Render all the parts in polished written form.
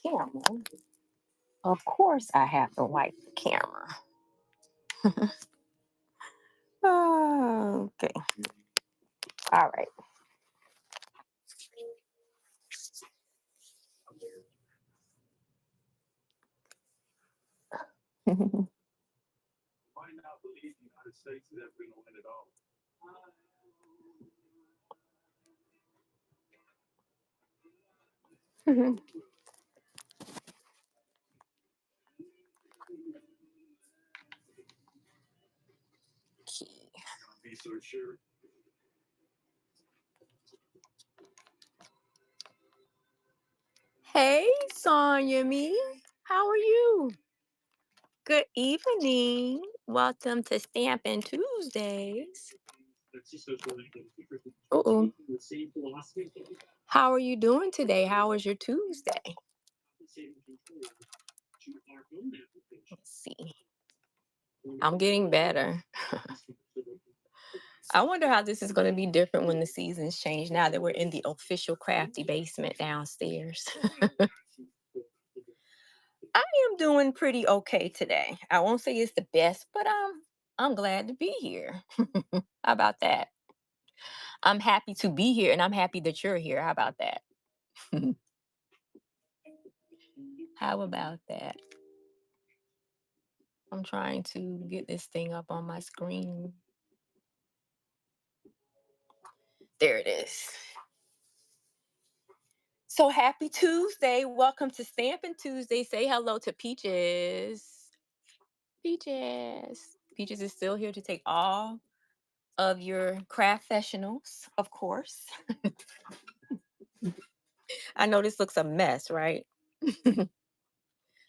camera. Of course, I have to wipe the camera. Okay. All right. Hey, Sonya me. How are you? Good evening. Welcome to Stampin Tuesdays. Uh-oh. How are you doing today? How was your Tuesday? Let's see. I'm getting better. I wonder how this is going to be different when the seasons change now that we're in the official crafty basement downstairs. I am doing pretty okay today. I won't say it's the best, but I'm glad to be here. How about that? I'm happy to be here and I'm happy that you're here. How about that? How about that? I'm trying to get this thing up on my screen. There it is. So happy Tuesday. Welcome to Stampin' Tuesday. Say hello to Peaches. Peaches. Peaches is still here to take all of your craft professionals, of course. I know this looks a mess, right?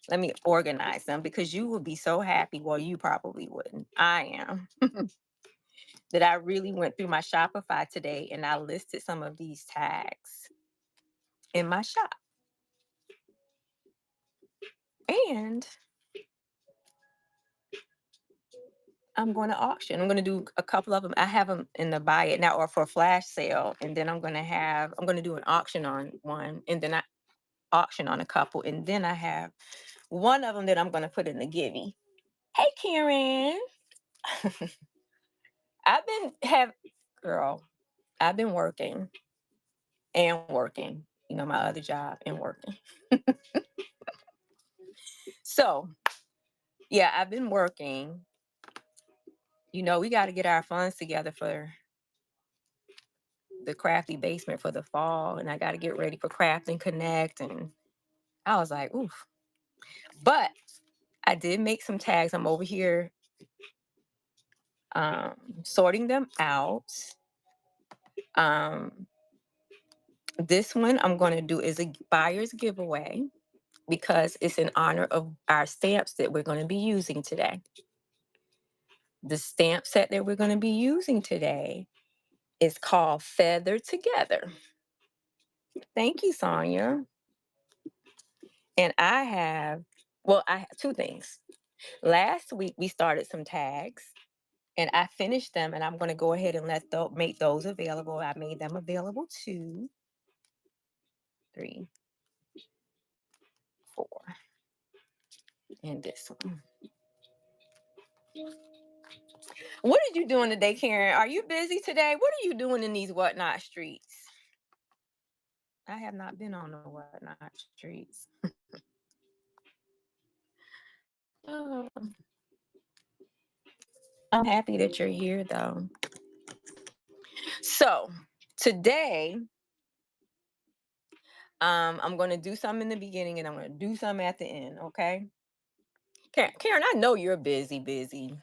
Let me organize them because you will be so happy. Well, you probably wouldn't. I am. That I really went through my Shopify today and I listed some of these tags in my shop. And I'm going to auction. I'm going to do a couple of them. I have them in the buy it now or for a flash sale. And then I'm going to do an auction on one. And then I auction on a couple. And then I have one of them that I'm going to put in the givey. Hey, Karen. Girl, I've been working and working, my other job and working. So, yeah, I've been working. We got to get our funds together for the crafty basement for the fall. And I got to get ready for Craft and Connect. And I was like, oof. But I did make some tags. I'm over here sorting them out. This one I'm going to do is a buyer's giveaway because it's in honor of our stamps that we're going to be using today. The stamp set that we're going to be using today is called Feather Together. Thank you, Sonya. And I have two things. Last week we started some tags and I finished them and I'm going to go ahead and make those available. I made them available 2, 3, 4, and this one. What are you doing today, Karen? Are you busy today? What are you doing in these whatnot streets? I have not been on the whatnot streets. Oh, I'm happy that you're here, though. So today, I'm going to do some in the beginning and I'm going to do some at the end. Okay, Karen, I know you're busy.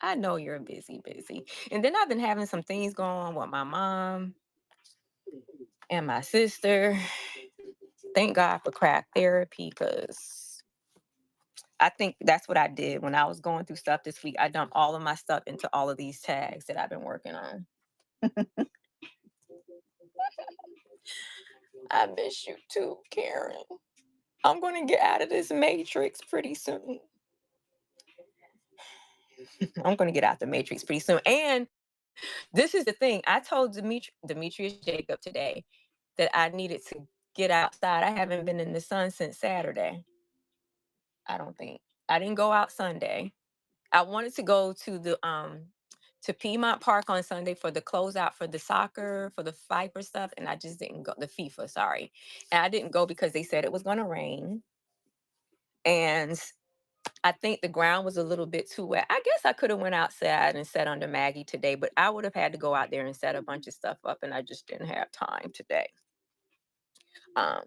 I know you're busy. And then I've been having some things going on with my mom and my sister. Thank God for craft therapy because I think that's what I did when I was going through stuff this week. I dumped all of my stuff into all of these tags that I've been working on. I miss you too, Karen. I'm going to get out of this matrix pretty soon. I'm going to get out the matrix pretty soon. And this is the thing. I told Demetrius Jacob today that I needed to get outside. I haven't been in the sun since Saturday. I don't think. I didn't go out Sunday. I wanted to go to Piedmont Park on Sunday for the closeout for the soccer, for the Viper stuff, and I just didn't go. The FIFA, sorry. And I didn't go because they said it was gonna rain. And I think the ground was a little bit too wet. I guess I could have went outside and sat under Maggie today, but I would have had to go out there and set a bunch of stuff up, and I just didn't have time today. Um,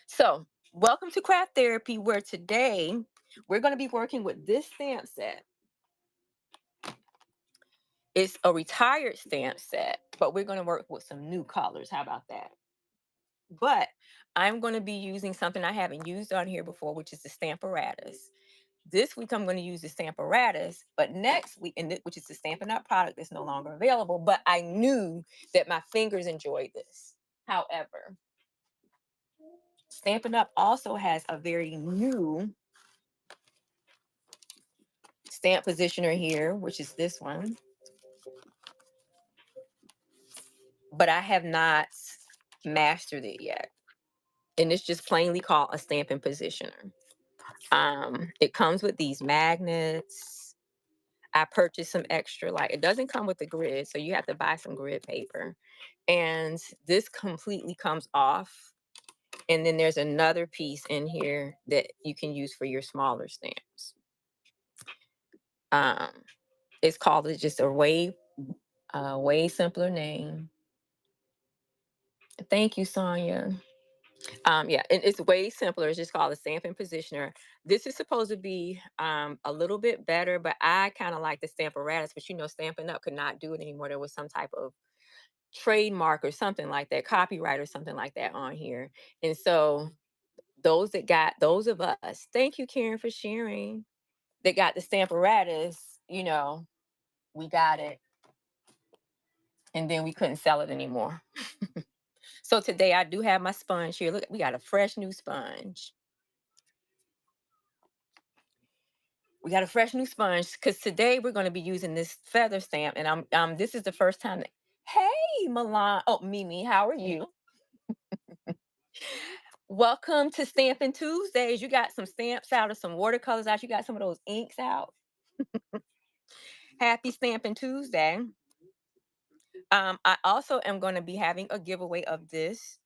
so welcome to Craft Therapy, where today we're going to be working with this stamp set. It's a retired stamp set, but we're going to work with some new colors. How about that? But I'm going to be using something I haven't used on here before, which is the Stamparatus. This week I'm going to use the Stamparatus, but next week, which is the Stampin' Up! Product that's no longer available, but I knew that my fingers enjoyed this. However, Stampin' Up! Also has a very new stamp positioner here, which is this one. But I have not mastered it yet. And it's just plainly called a stamping positioner. It comes with these magnets. I purchased some extra, like it doesn't come with the grid, so you have to buy some grid paper. And this completely comes off. And then there's another piece in here that you can use for your smaller stamps. It's called, it's just a way simpler name. Thank you, Sonia. Yeah, and it's way simpler. It's just called a stamping positioner. This is supposed to be a little bit better, but I kind of like the Stamparatus. But Stampin' Up! Could not do it anymore. There was some type of trademark or something like that, copyright or something like that on here. And so those of us, thank you, Karen, for sharing. That got the Stamparatus. We got it, and then we couldn't sell it anymore. So today I do have my sponge here. Look, we got a fresh new sponge. We got a fresh new sponge because today we're going to be using this feather stamp, and this is the first time that. Hey, Milan. Oh, Mimi, how are you? Welcome to Stampin' Tuesdays. You got some stamps out or some watercolors out. You got some of those inks out. Happy Stampin' Tuesday. I also am going to be having a giveaway of this.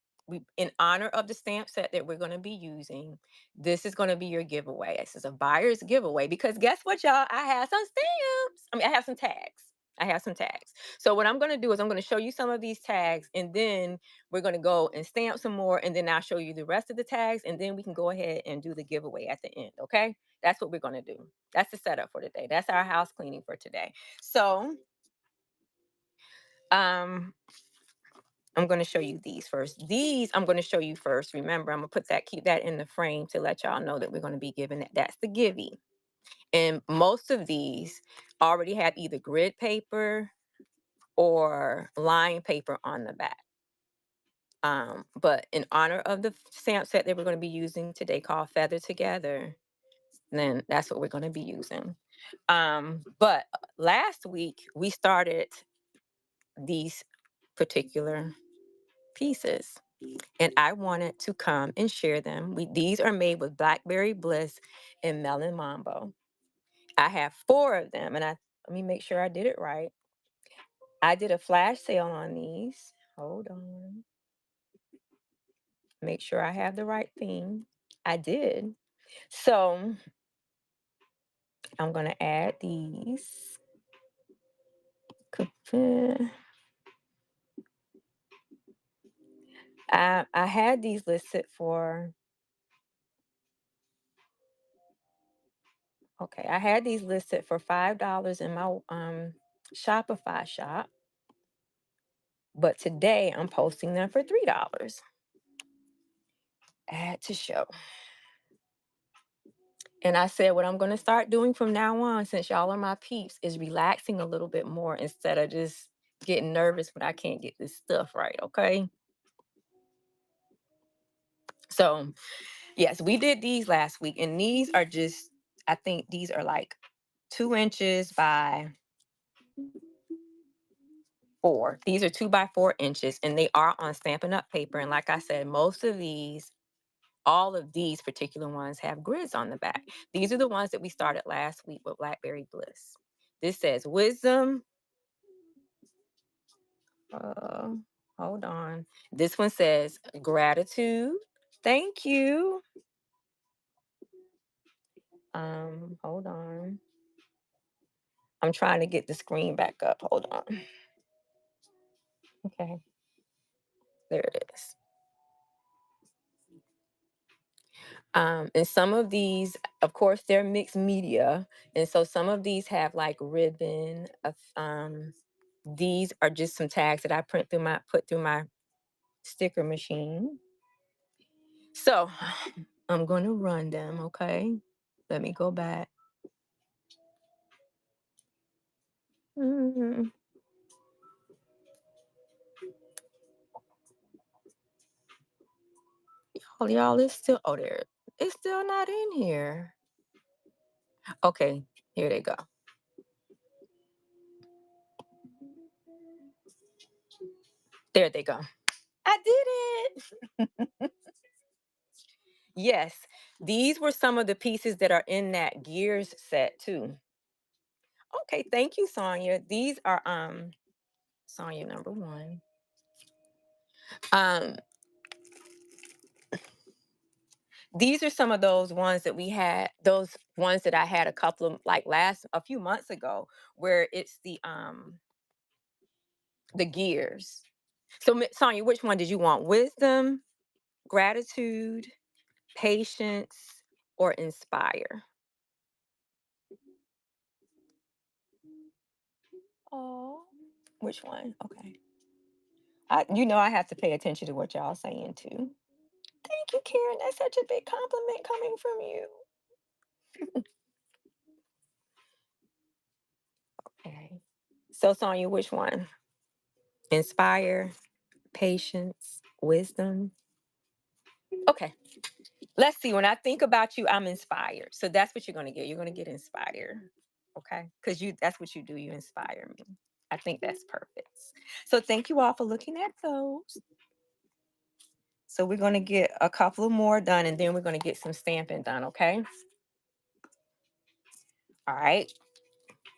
In honor of the stamp set that we're going to be using. This is going to be your giveaway. This is a buyer's giveaway because guess what, y'all? I have some stamps. I have some tags. I have some tags. So what I'm going to do is I'm going to show you some of these tags, and then we're going to go and stamp some more, and then I'll show you the rest of the tags, and then we can go ahead and do the giveaway at the end. Okay, that's what we're going to do. That's the setup for today. That's our house cleaning for today. So I'm going to show you these first. These I'm going to show you first. Remember, I'm going to keep that in the frame to let y'all know that we're going to be giving that. That's the givey. And most of these already have either grid paper or line paper on the back. But in honor of the stamp set that we're going to be using today called Feather Together, then that's what we're going to be using. But last week we started these particular pieces, and I wanted to come and share them. These are made with Blackberry Bliss and Melon Mambo. I have 4 of them, and let me make sure I did it right. I did a flash sale on these. Hold on. Make sure I have the right thing. I did. So I'm going to add these. I had these listed for, okay, I had these listed for $5 in my Shopify shop. But today I'm posting them for $3. Add to show. And I said, what I'm going to start doing from now on, since y'all are my peeps, is relaxing a little bit more instead of just getting nervous when I can't get this stuff right. Okay. So, yes, we did these last week, and these are just, I think these are like 2 inches by 4. These are 2 by 4 inches, and they are on Stampin' Up! Paper. And like I said, all of these particular ones have grids on the back. These are the ones that we started last week with Blackberry Bliss. This says wisdom. Uh, Hold on. This one says gratitude. Thank you. Hold on. I'm trying to get the screen back up. Hold on. Okay, there it is. And some of these, of course, they're mixed media, and so some of these have like ribbon. These are just some tags that I put through my sticker machine. So I'm going to run them. Okay, let me go back. Mm, y'all, it's still there. It's still not in here. Okay, here they go. There they go. I did it. Yes, these were some of the pieces that are in that gears set too. Okay, thank you, Sonia. These are Sonia number 1. Um, these are some of those ones that we had, those ones that I had a couple of like a few months ago, where it's the gears. So Sonia, which one did you want? Wisdom, gratitude, patience, or inspire? Oh, which one? Okay. I have to pay attention to what y'all saying too. Thank you, Karen. That's such a big compliment coming from you. Okay. So, Sonia, which one? Inspire, patience, wisdom. Okay. Let's see. When I think about you, I'm inspired. So that's what you're going to get. You're going to get inspired. Okay. Because that's what you do. You inspire me. I think that's perfect. So thank you all for looking at those. So we're going to get a couple more done, and then we're going to get some stamping done. Okay. All right.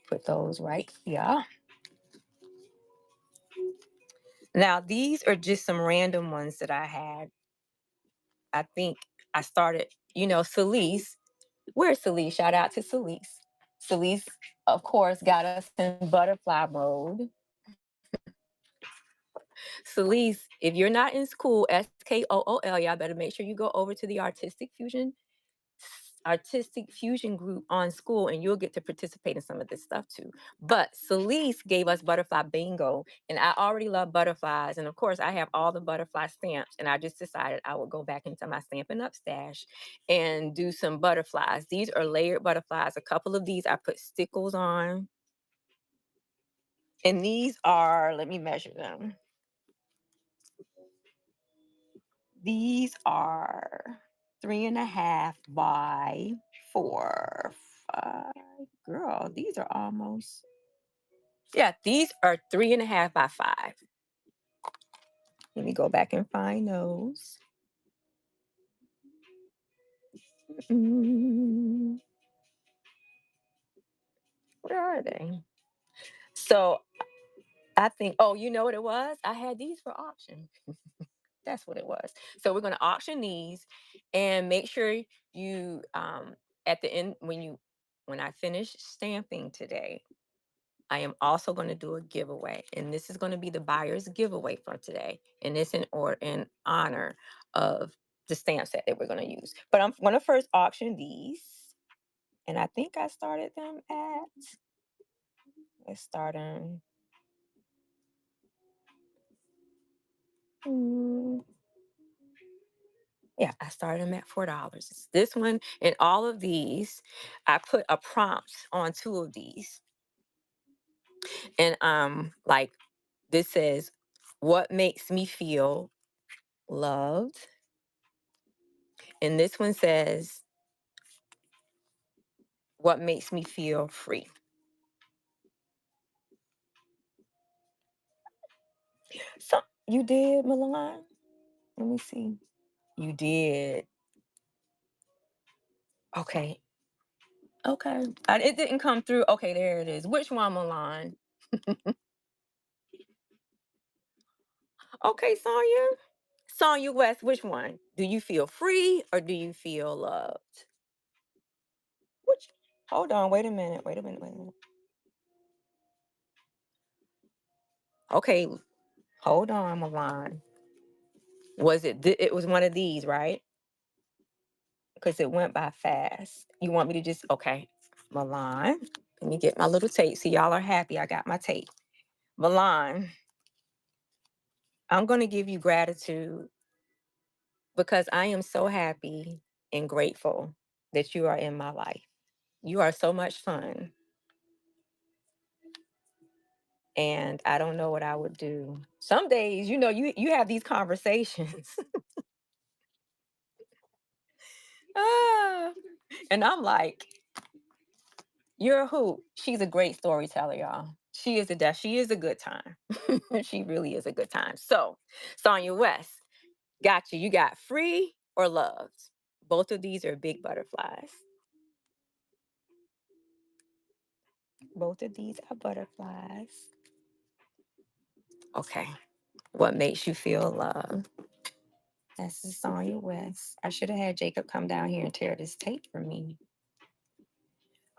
Put those right here. Now, these are just some random ones that I had. I think I started, Celise. Where's Celise? Shout out to Celise. Celise, of course, got us in butterfly mode. Celise, if you're not in school, SKOOL, y'all better make sure you go over to the artistic fusion group on school, and you'll get to participate in some of this stuff too. But Celeste gave us butterfly bingo, and I already love butterflies, and of course I have all the butterfly stamps, and I just decided I would go back into my Stampin' Up! Stash and do some butterflies. These are layered butterflies. A couple of these I put stickles on, and these are, let me measure them. These are 3.5 by 4, 5. Girl, these are almost, yeah, these are 3.5 by 5. Let me go back and find those. Mm, where are they? So I think, oh, you know what it was? I had these for auction. That's what it was. So we're going to auction these, and make sure you, at the end, when I finish stamping today, I am also going to do a giveaway, and this is going to be the buyer's giveaway for today, and it's in honor of the stamp set that we're going to use. But I'm going to first auction these, and I think I started them let's start them. Yeah, I started them at $4. This one and all of these, I put a prompt on 2 of these, and like this says, "What makes me feel loved?" And this one says, "What makes me feel free?" So you did, Milan? Let me see. You did. Okay. Okay. It didn't come through. Okay, there it is. Which one, Milan? Okay, Sonya. Sonya West, which one? Do you feel free or do you feel loved? Which? Hold on. Wait a minute. Wait a minute. Wait a minute. Okay. Hold on, Milan. Was it? It was one of these, right? Because it went by fast. You want me to just? Okay. Milan. Let me get my little tape. See, y'all are happy. I got my tape. Milan, I'm going to give you gratitude because I am so happy and grateful that you are in my life. You are so much fun. And I don't know what I would do. Some days, you have these conversations. Ah, and I'm like, you're a hoot. She's a great storyteller, y'all. She is a good time. She really is a good time. So, Sonya West, got you. You got free or loved. Both of these are big butterflies. Both of these are butterflies. Okay. What makes you feel loved? This is Sonya West. I should have had Jacob come down here and tear this tape for me.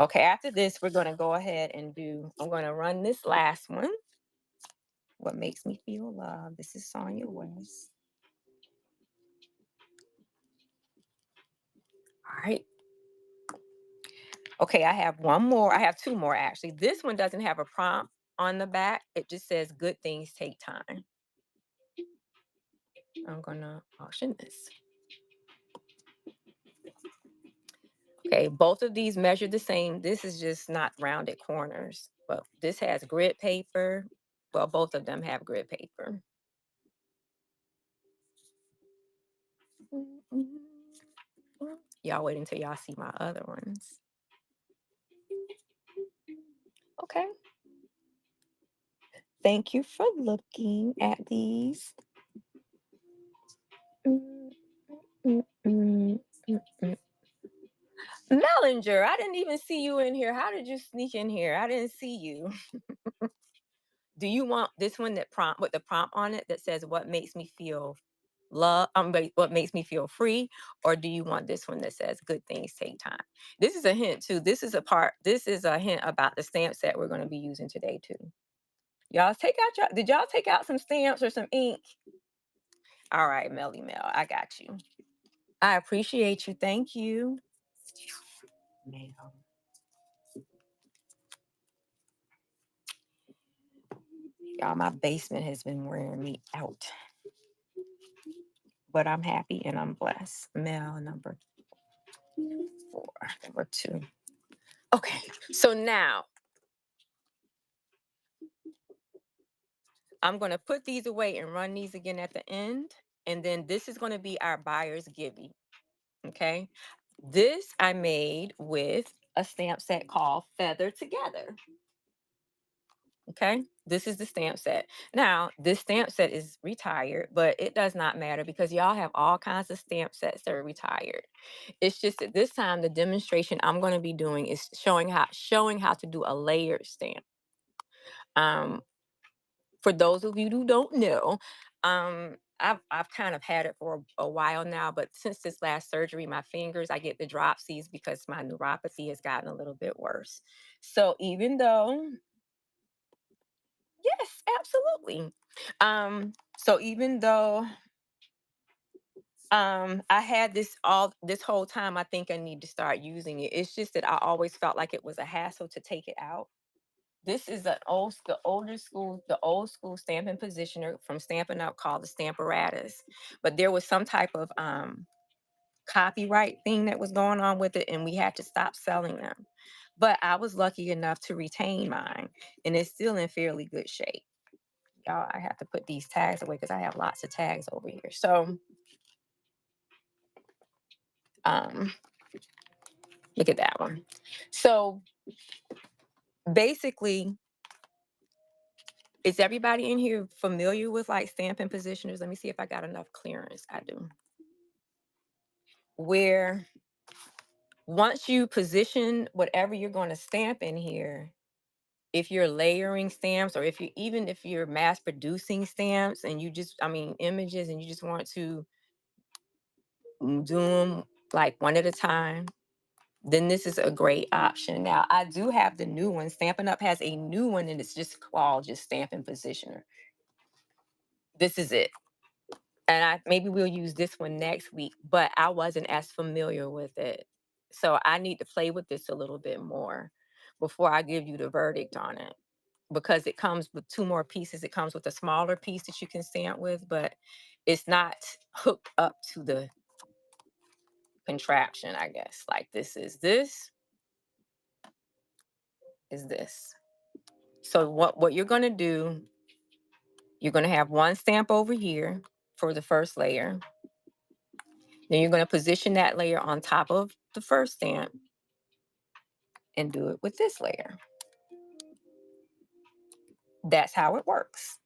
Okay, after this, we're going to go ahead and I'm going to run this last one. What makes me feel loved? This is Sonya West. All right. Okay, I have one more. I have two more actually. This one doesn't have a prompt on the back. It just says good things take time. I'm going to auction this. Okay, both of these measure the same. This is just not rounded corners. But this has grid paper. Well, both of them have grid paper. Y'all wait until y'all see my other ones. Okay. Thank you for looking at these. Mm, mm, mm, mm, mm. Mellinger, I didn't even see you in here. How did you sneak in here? I didn't see you. Do you want this one that prompt with the prompt on it that says what makes me feel love? What makes me feel free? Or do you want this one that says good things take time? This is a hint too. This is a hint about the stamp set we're going to be using today too. Did y'all take out some stamps or some ink? All right, Melly Mel, I got you. I appreciate you. Thank you. Mel. Y'all, my basement has been wearing me out. But I'm happy and I'm blessed. Mel number 4, number 2. Okay, so now I'm going to put these away and run these again at the end. And then this is going to be our buyer's giving. Okay, this I made with a stamp set called Feather Together. Okay, this is the stamp set. Now, this stamp set is retired, but it does not matter because y'all have all kinds of stamp sets that are retired. It's just that this time the demonstration I'm going to be doing is showing how to do a layered stamp. Um, for those of you who don't know, I've kind of had it for a while now, but since this last surgery, my fingers, I get the dropsies because my neuropathy has gotten a little bit worse. So even though Yes, absolutely. So even though I had this whole time, I think I need to start using it. It's just that I always felt like it was a hassle to take it out. This is the old school stamping positioner from Stampin' Up called the Stamparatus. But there was some type of copyright thing that was going on with it, and we had to stop selling them. But I was lucky enough to retain mine, and it's still in fairly good shape. Y'all, I have to put these tags away because I have lots of tags over here. So, um, look at that one. So basically, Is everybody in here familiar with like stamping positioners? Let me see if I got enough clearance. I do. Where once you position whatever you're going to stamp in here, if you're layering stamps, or if you even if you're mass producing stamps and you just, I mean, images, and you just want to do them like one at a time, then this is a great option. Now, I do have the new one. Stampin' Up has a new one, and it's just called just Stampin' Positioner. This is it. And maybe we'll use this one next week, but I wasn't as familiar with it. So I need to play with this a little bit more before I give you the verdict on it. Because it comes with two more pieces. It comes with a smaller piece that you can stamp with, but it's not hooked up to the contraption, I guess. Like this is this. So what you're gonna do, you're gonna have one stamp over here for the first layer. Then you're gonna position that layer on top of the first stamp and do it with this layer. That's how it works.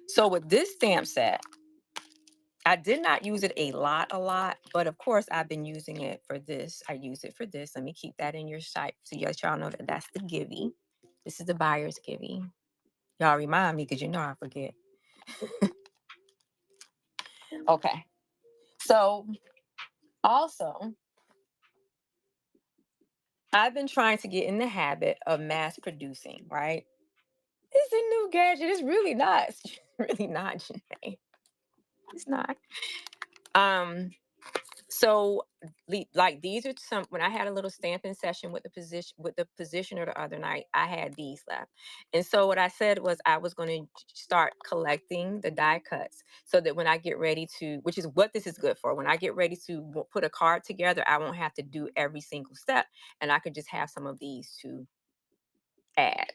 So with this stamp set, I did not use it a lot, but of course I've been using it for this. I use it for this. Let me keep that in your sight so y'all know that that's the Givey. This is the buyer's Givey. Y'all remind me because you know I forget. Okay. So also, I've been trying to get in the habit of mass producing, right? It's a new gadget. It's really not. It's really not, Janae. It's not. Um, So, like these are some. When I had a little stamping session with the positioner the other night, I had these left, and so what I said was I was going to start collecting the die cuts so that when I get ready to, which is what this is good for, when I get ready to put a card together, I won't have to do every single step, and I could just have some of these to add.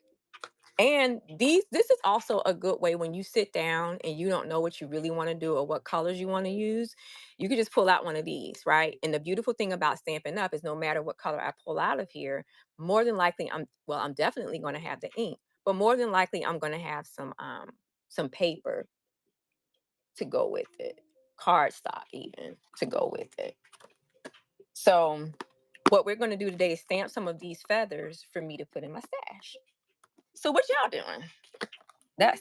And this is also a good way when you sit down and you don't know what you really want to do or what colors you want to use. You can just pull out one of these, right? And the beautiful thing about Stampin' Up is no matter what color I pull out of here, more than likely I'm definitely going to have the ink, but more than likely I'm going to have some paper to go with it, cardstock even to go with it. So what we're going to do today is stamp some of these feathers for me to put in my stash. So what y'all doing? That's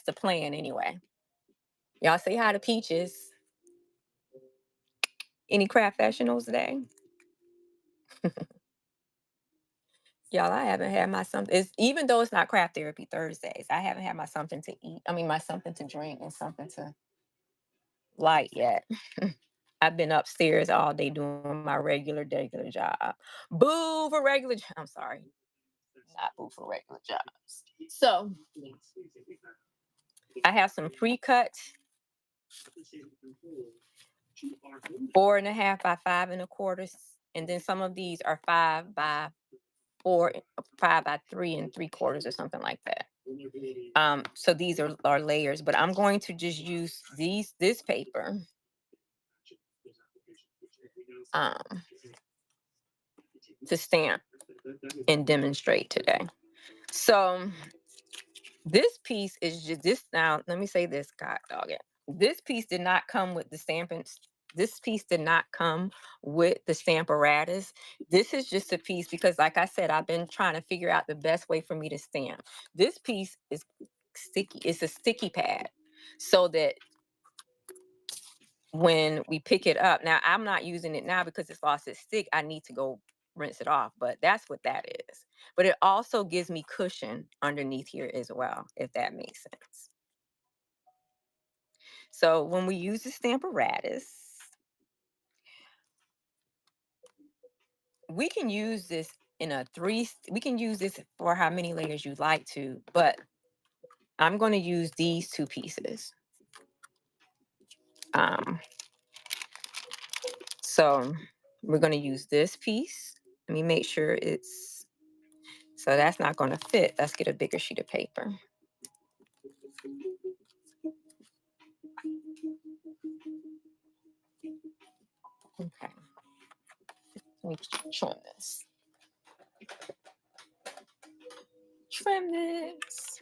the plan anyway. Y'all say hi to Peaches. Any craft professionals today? Y'all, I haven't had my something. It's even though it's not craft therapy Thursdays, I haven't had my something to eat. I mean my something to drink and something to light yet. I've been upstairs all day doing my regular job. Boo for regular I'm sorry. Not boo for regular jobs. So I have some pre-cut 4.5 by 5 1/4, and then some of these are 5 by 4, 5 by 3 3/4 or something like that. So these are layers, but I'm going to just use this paper um to stamp and demonstrate today. So this piece is just this. Now let me say this, God dog it. This piece did not come with the stamping. This piece did not come with the stamparatus. This is just a piece because, like I said, I've been trying to figure out the best way for me to stamp. This piece is sticky. It's a sticky pad, so that when we pick it up, now I'm not using it now because it's lost its stick. I need to go rinse it off, but that's what that is. But it also gives me cushion underneath here as well, if that makes sense. So when we use the stamparatus, we can use this in a we can use this for how many layers you'd like to, but I'm going to use these two pieces. Um, so we're going to use this piece. Let me make sure it's, so that's not going to fit. Let's get a bigger sheet of paper. Okay. Let me trim this. Trim this.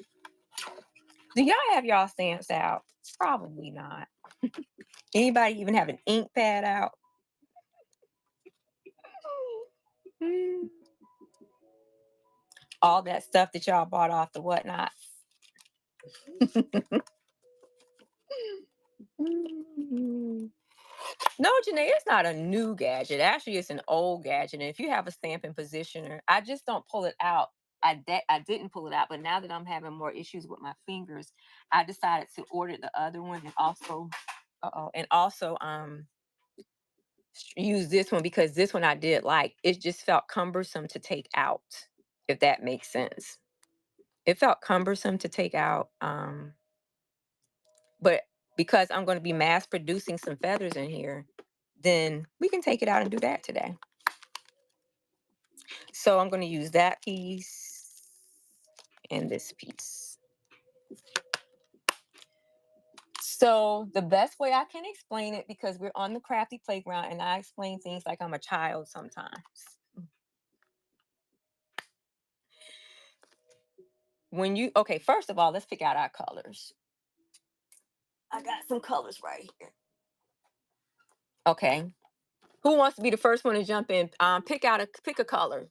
Do y'all have y'all stamps out? Probably not. Anybody even have an ink pad out? Mm. All that stuff that y'all bought off the whatnot. Mm. No, Janae, it's not a new gadget. Actually, it's an old gadget. And if you have a stamping positioner, I just don't pull it out. I didn't pull it out, but now that I'm having more issues with my fingers, I decided to order the other one and also, use this one because this one I did like. It just felt cumbersome to take out, if that makes sense. It felt cumbersome to take out. But because I'm going to be mass producing some feathers in here, then we can take it out and do that today. So I'm going to use that piece and this piece. So the best way I can explain it, because we're on the crafty playground and I explain things like I'm a child sometimes. Okay, first of all, let's pick out our colors. I got some colors right here. Okay. Who wants to be the first one to jump in? Pick a color.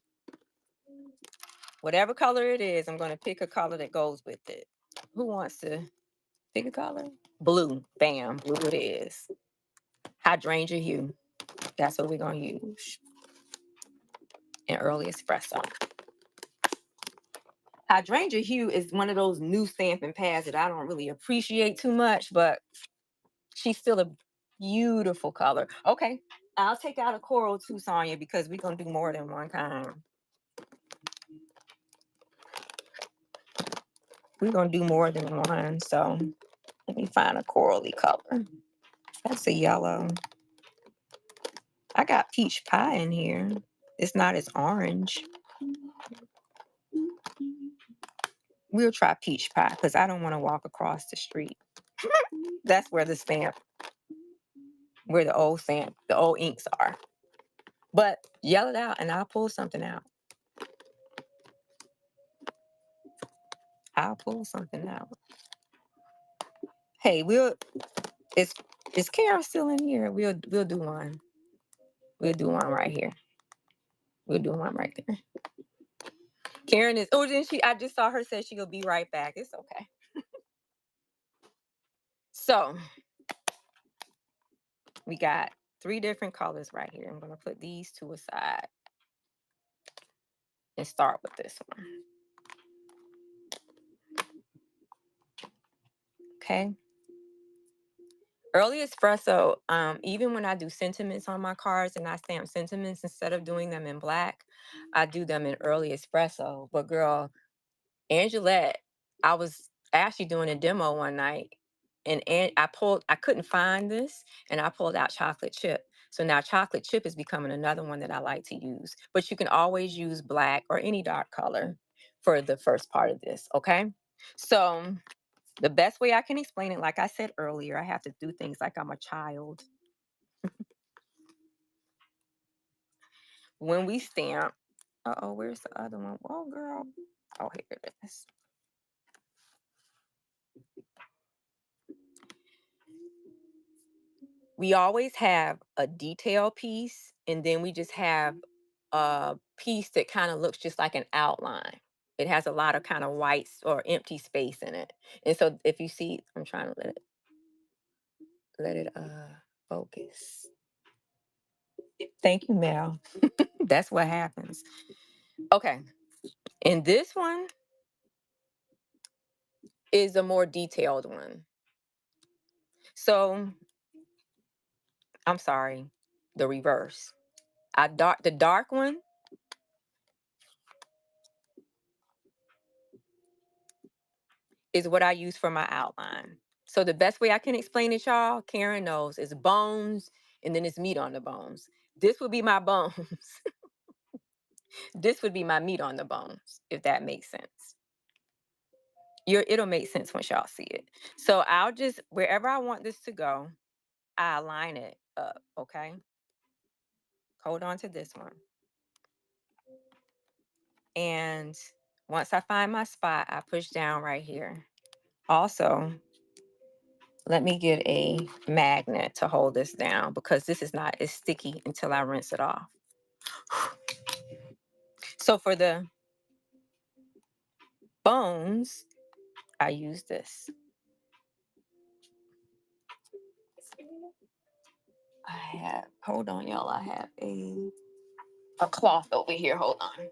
Whatever color it is, I'm going to pick a color that goes with it. Who wants to pick a color? Blue. Bam. Blue it is. Hydrangea hue. That's what we're going to use. And early espresso. Hydrangea hue is one of those new stamping pads that I don't really appreciate too much, but she's still a beautiful color. Okay. I'll take out a coral too, Sonia, because we're going to do more than one kind. We're going to do more than one. So let me find a corally color. That's a yellow. I got peach pie in here. It's not as orange. We'll try peach pie because I don't want to walk across the street. That's where the old inks are. But yell it out and I'll pull something out. I'll pull something out. Hey, is Kara still in here? We'll do one. We'll do one right here. We'll do one right there. Karen is, didn't she? I just saw her say she'll be right back. It's okay. So we got 3 different colors right here. I'm going to put these 2 aside and start with this one. Okay. Early espresso, even when I do sentiments on my cards and I stamp sentiments, instead of doing them in black, I do them in early espresso. But girl, Angelette, I was actually doing a demo one night and I couldn't find this and I pulled out chocolate chip. So now chocolate chip is becoming another one that I like to use. But you can always use black or any dark color for the first part of this, okay? So the best way I can explain it, like I said earlier, I have to do things like I'm a child. When we stamp, where's the other one? Oh, girl. Oh, here it is. We always have a detail piece, and then we just have a piece that kind of looks just like an outline. It has a lot of kind of white or empty space in it. And so if you see, I'm trying to let it focus. Thank you, Mel. That's what happens. Okay. And this one is a more detailed one. So I'm sorry, the reverse. The dark one is what I use for my outline. So the best way I can explain it, y'all, Karen knows, is bones and then it's meat on the bones. This would be my bones. This would be my meat on the bones, if that makes sense. It'll make sense once y'all see it. So I'll just, wherever I want this to go, I line it up, okay? Hold on to this one. And once I find my spot, I push down right here Also, let me get a magnet to hold this down because this is not as sticky until I rinse it off. So for the bones, I use this. Hold on, y'all. I have a cloth over here. Hold on.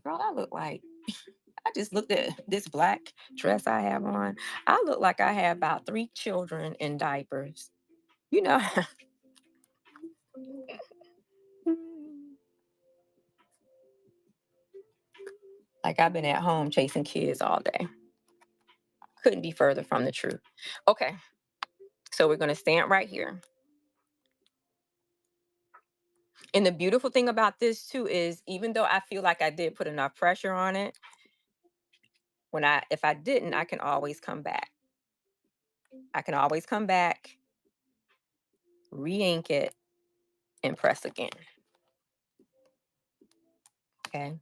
Girl, I just looked at this black dress I have on. I look like I have about 3 children in diapers. You know, like I've been at home chasing kids all day. Couldn't be further from the truth. Okay, so we're going to stamp right here. And the beautiful thing about this too is even though I feel like I did put enough pressure on it, if I didn't, I can always come back. I can always come back, re-ink it, and press again. Okay.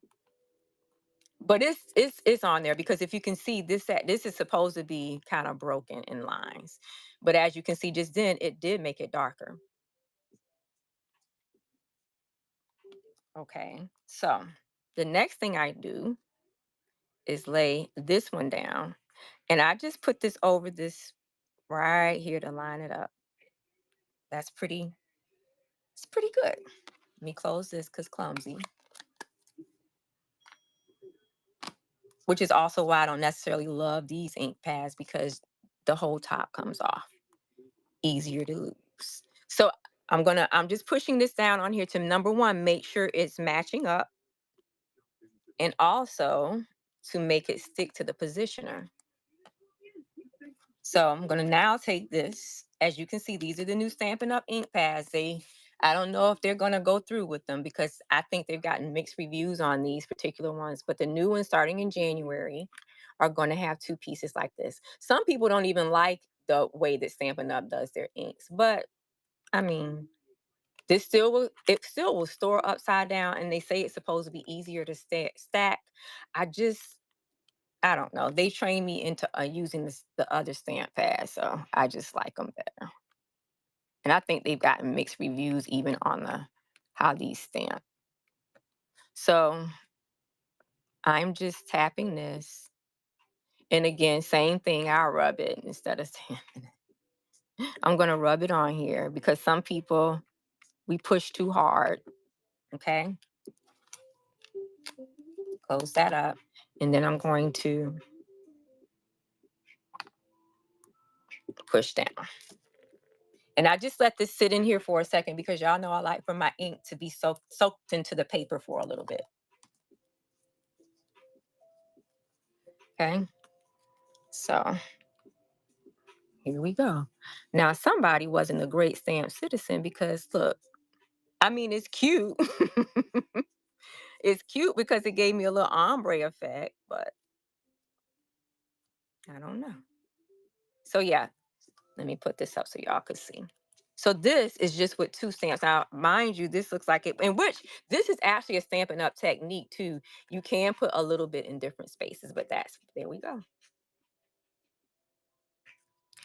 But it's on there because if you can see this is supposed to be kind of broken in lines. But as you can see just then, it did make it darker. Okay. So the next thing I do is lay this one down. And I just put this over this right here to line it up. That's it's pretty good. Let me close this because clumsy. Which is also why I don't necessarily love these ink pads because the whole top comes off. Easier to lose. So I'm just pushing this down on here to number one, make sure it's matching up. And also to make it stick to the positioner. So I'm gonna now take this. As you can see, these are the new Stampin' Up! Ink pads. I don't know if they're gonna go through with them because I think they've gotten mixed reviews on these particular ones. But the new ones starting in January are gonna have 2 pieces like this. Some people don't even like the way that Stampin' Up! Does their inks, but I mean, it still will store upside down, and they say it's supposed to be easier to stack. I just I don't know. They trained me into using the other stamp pads, so I just like them better. And I think they've gotten mixed reviews even on the how these stamp. So I'm just tapping this, and again, same thing. I'll rub it instead of stamping it. I'm gonna rub it on here because some people we push too hard. Okay, close that up, and then I'm going to push down. And I just let this sit in here for a second because y'all know I like for my ink to be soaked into the paper for a little bit. Okay. So here we go. Now, somebody wasn't a great stamp citizen because look, I mean, it's cute. It's cute because it gave me a little ombre effect, but I don't know. So yeah, let me put this up so y'all could see. So this is just with 2 stamps. Now, mind you, this looks like it, in which this is actually a Stampin' Up! Technique too. You can put a little bit in different spaces, but there we go.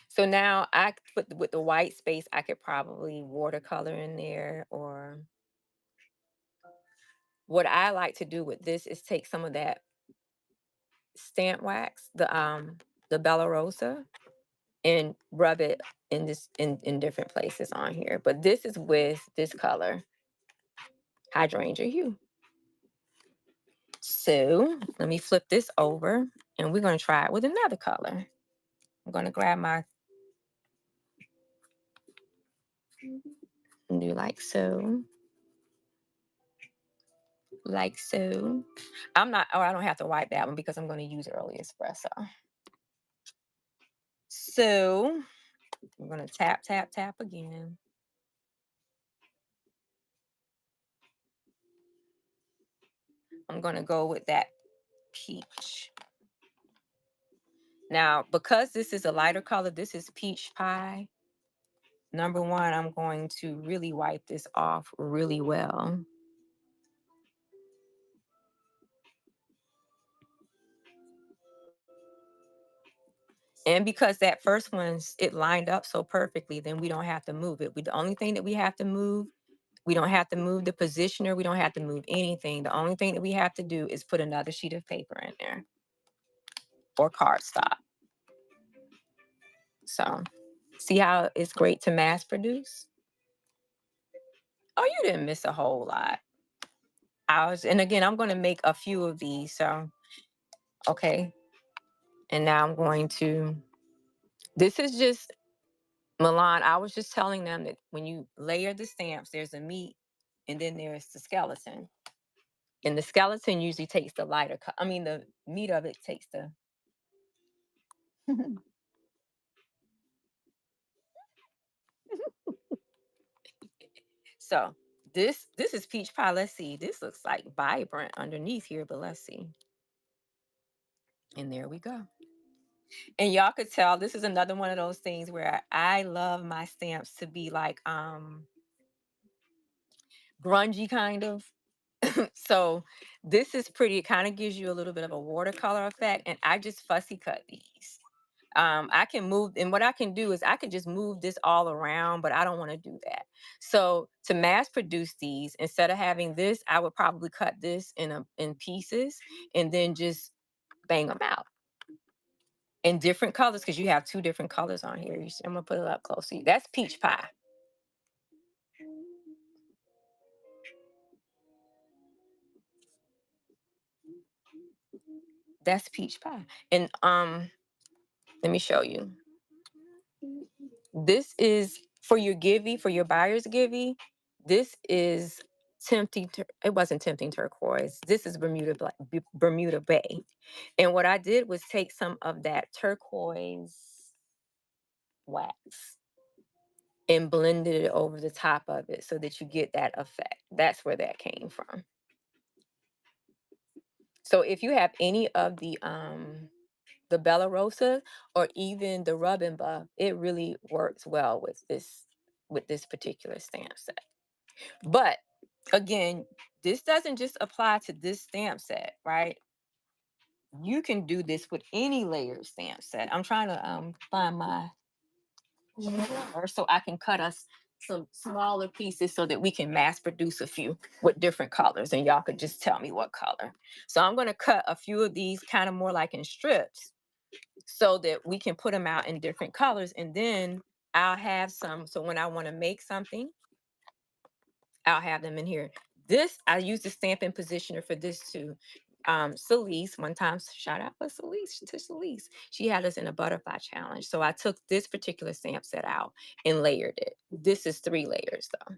So now I put with the white space, I could probably watercolor in there, or what I like to do with this is take some of that stamp wax, the Bella Rosa, and rub it in different places on here. But this is with this color, hydrangea hue. So let me flip this over and we're going to try it with another color. I'm going to grab my, and do like so, like so. I don't have to wipe that one because I'm going to use early espresso. So I'm going to tap, tap, tap again. I'm going to go with that peach. Now, because this is a lighter color, this is peach pie. Number one, I'm going to really wipe this off really well. And because that first one's it lined up so perfectly, then we don't have to move it. The only thing that we have to move, we don't have to move the positioner. We don't have to move anything. The only thing that we have to do is put another sheet of paper in there or cardstock. So see how it's great to mass produce? Oh, you didn't miss a whole lot. And again, I'm going to make a few of these. So, okay. And now I'm going to, this is just Milan. I was just telling them that when you layer the stamps, there's a meat and then there's the skeleton. And the skeleton usually takes the lighter, the meat of it takes the. So this is peach pie. Let's see. This looks like vibrant underneath here, but let's see. And there we go. And y'all could tell this is another one of those things where I love my stamps to be like grungy kind of. So this is pretty. It kind of gives you a little bit of a watercolor effect, and I just fussy cut these. I can move, and what I can do is I can just move this all around, but I don't want to do that. So to mass produce these, instead of having this, I would probably cut this in pieces and then just bang them out in different colors because you have two different colors on here. I'm gonna put it up close. See, that's peach pie. That's peach pie. And let me show you. This is for your givey, for your buyer's givey. This is it wasn't tempting turquoise. This is Bermuda Bay. And what I did was take some of that turquoise wax and blended it over the top of it so that you get that effect. That's where that came from. So if you have any of the Bella Rosa or even the Rub and Buff, it really works well with this particular stamp set. But again, this doesn't just apply to this stamp set, right? You can do this with any layered stamp set. I'm trying to find my or so I can cut us some smaller pieces so that we can mass produce a few with different colors and y'all could just tell me what color. So I'm going to cut a few of these kind of more like in strips so that we can put them out in different colors, and then I'll have some so when I want to make something, I'll have them in here. This I use the Stampin' Positioner for this too. Celise, one time, shout out for Celise. She had us in a butterfly challenge. So I took this particular stamp set out and layered it. This is 3 layers though.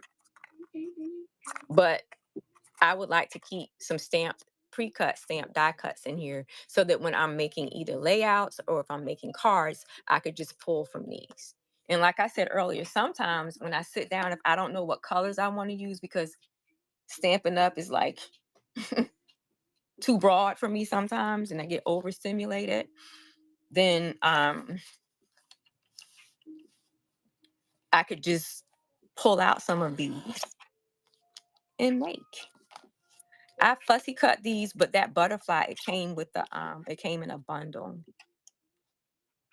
But I would like to keep some stamped, pre-cut stamp die cuts in here so that when I'm making either layouts or if I'm making cards, I could just pull from these. And like I said earlier, sometimes when I sit down, if I don't know what colors I want to use because Stampin' Up is like too broad for me sometimes and I get overstimulated, then I could just pull out some of these and make. I fussy cut these, but that butterfly, it came with it came in a bundle.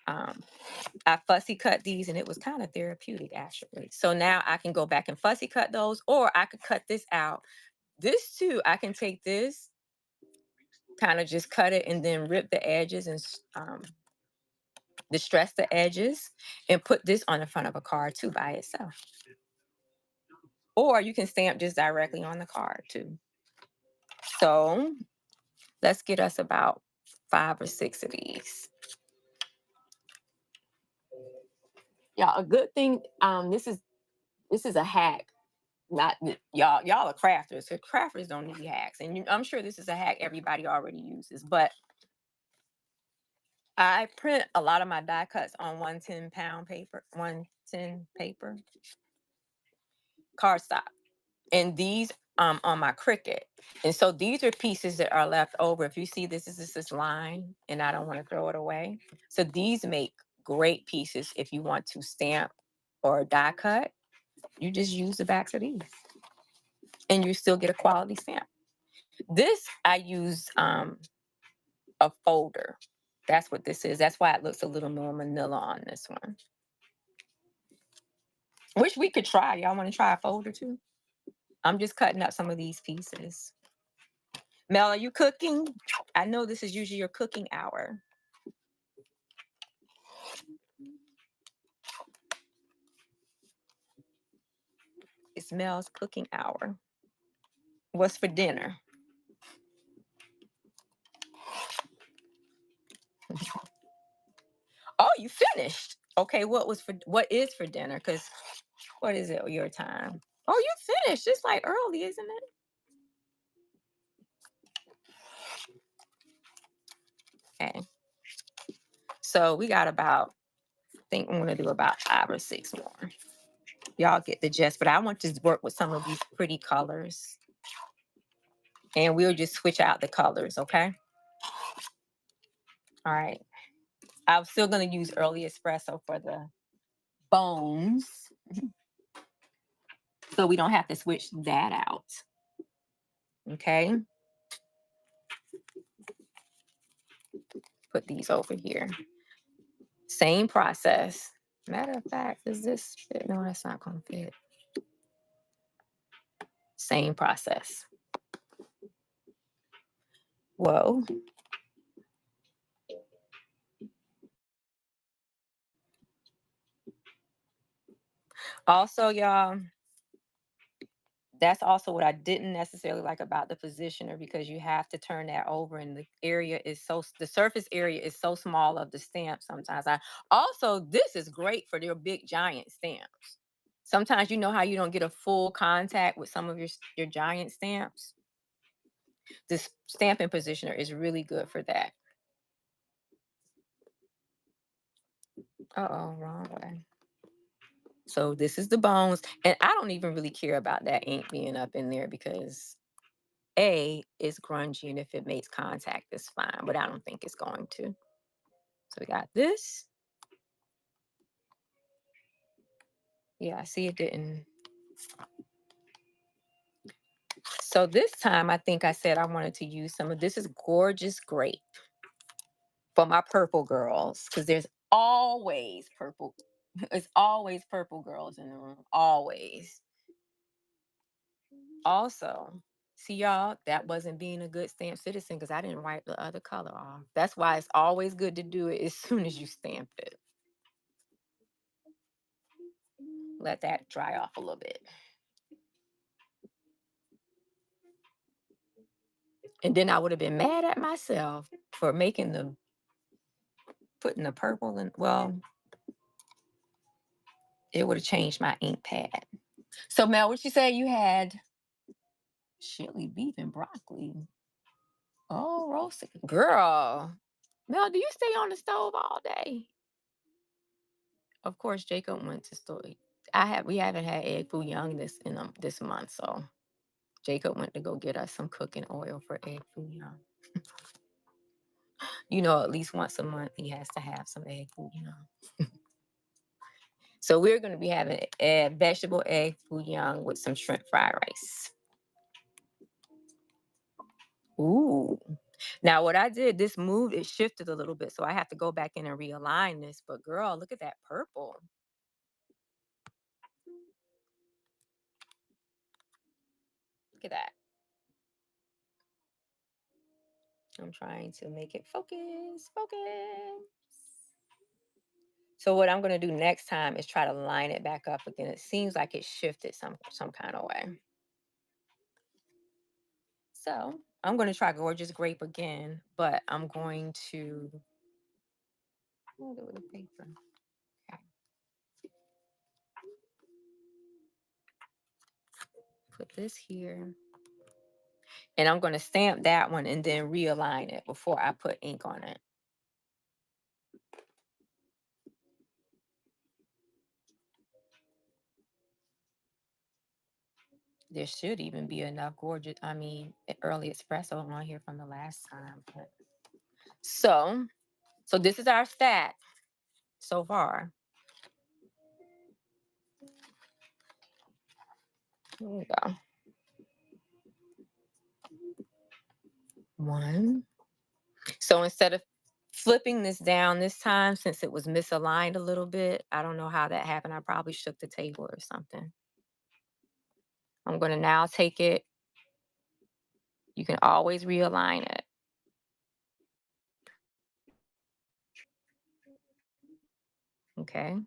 I fussy cut these and it was kind of therapeutic actually. So now I can go back and fussy cut those, or I could cut this out. This too, I can take this, kind of just cut it and then rip the edges and distress the edges and put this on the front of a card too by itself. Or you can stamp just directly on the card too. So let's get us about 5 or 6 of these. Yeah, a good thing, this is a hack. Not y'all are crafters. So crafters don't need hacks. And I'm sure this is a hack everybody already uses, but I print a lot of my die cuts on 110-pound paper, 110 paper, cardstock. And these on my Cricut. And so these are pieces that are left over. If you see this line and I don't want to throw it away. So these make great pieces if you want to stamp or die cut. You just use the backs of these and you still get a quality stamp. This I use a folder. That's what this is. That's why it looks a little more manila on this one. Which we could try. Y'all want to try a fold or two? I'm just cutting up some of these pieces. Mel, are you cooking? I know this is usually your cooking hour. It's Mel's cooking hour. What's for dinner? Oh, you finished. Okay, what is for dinner? Because what is it your time? Oh, you finished. It's like early, isn't it? Okay. So we got about, I think I'm gonna do about 5 or 6 more. Y'all get the gist, but I want to work with some of these pretty colors. And we'll just switch out the colors, okay? All right. I'm still gonna use early espresso for the bones. So we don't have to switch that out. Okay. Put these over here. Same process. Matter of fact, does this fit? No, that's not gonna fit. Same process. Whoa. Also, y'all, that's also what I didn't necessarily like about the positioner, because you have to turn that over and the surface area is so small of the stamp sometimes. This is great for your big giant stamps. Sometimes you know how you don't get a full contact with some of your giant stamps. This stamping positioner is really good for that. Uh-oh, wrong way. So this is the bones. And I don't even really care about that ink being up in there because it's grungy, and if it makes contact, it's fine, but I don't think it's going to. So we got this. Yeah, I see it didn't. So this time I think I said I wanted to use some of this is gorgeous grape for my purple girls, because there's always purple. It's always purple girls in the room. Always. Also, see y'all, that wasn't being a good stamp citizen because I didn't wipe the other color off. That's why it's always good to do it as soon as you stamp it. Let that dry off a little bit. And then I would have been mad at myself for putting the purple in. Well, it would have changed my ink pad. So Mel, what you say you had? Chili, beef, and broccoli. Oh, roasted. Girl. Mel, do you stay on the stove all day? Of course, Jacob went to store. We haven't had egg foo young this month, so Jacob went to go get us some cooking oil for egg foo young. At least once a month he has to have some egg foo young. So we're going to be having a vegetable egg foo young with some shrimp fried rice. Ooh. Now what I did, it shifted a little bit, so I have to go back in and realign this. But girl, look at that purple. Look at that. I'm trying to make it focus. So what I'm going to do next time is try to line it back up again. It seems like it shifted some kind of way. So I'm going to try Gorgeous Grape again, but I'm going to hold it with the paper. Okay. Put this here. And I'm going to stamp that one and then realign it before I put ink on it. There should even be enough early espresso on here from the last time. So this is our stat so far. Here we go. 1. So instead of flipping this down this time since it was misaligned a little bit. I don't know how that happened. I probably shook the table or something. I'm going to now take it. You can always realign it. Okay,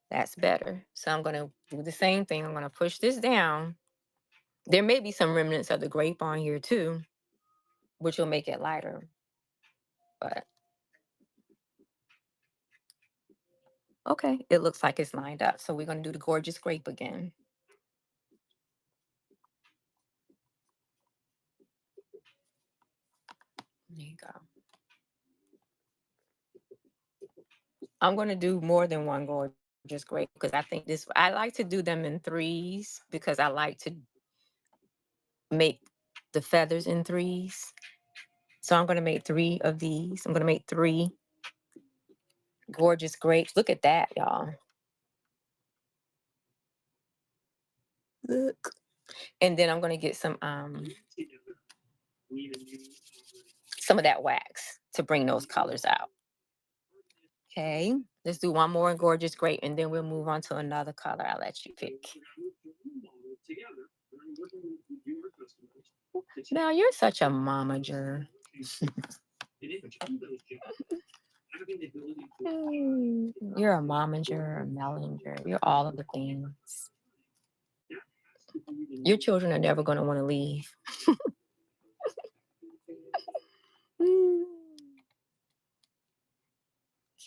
that's better. So I'm going to do the same thing. I'm going to push this down. There may be some remnants of the grape on here too, which will make it lighter. But okay, it looks like it's lined up. So we're going to do the gorgeous grape again. There you go. I'm going to do more than one gorgeous grape because I think this, I like to do them in threes because I like to make the feathers in threes. So I'm going to make 3 of these. I'm going to make 3 gorgeous grapes. Look at that, y'all. Look. And then I'm going to get some of that wax to bring those colors out. Okay, let's do one more gorgeous grape and then we'll move on to another color. I'll let you pick. Now you're such a momager. You're a momager, a melanger. You're all of the things. Your children are never going to want to leave.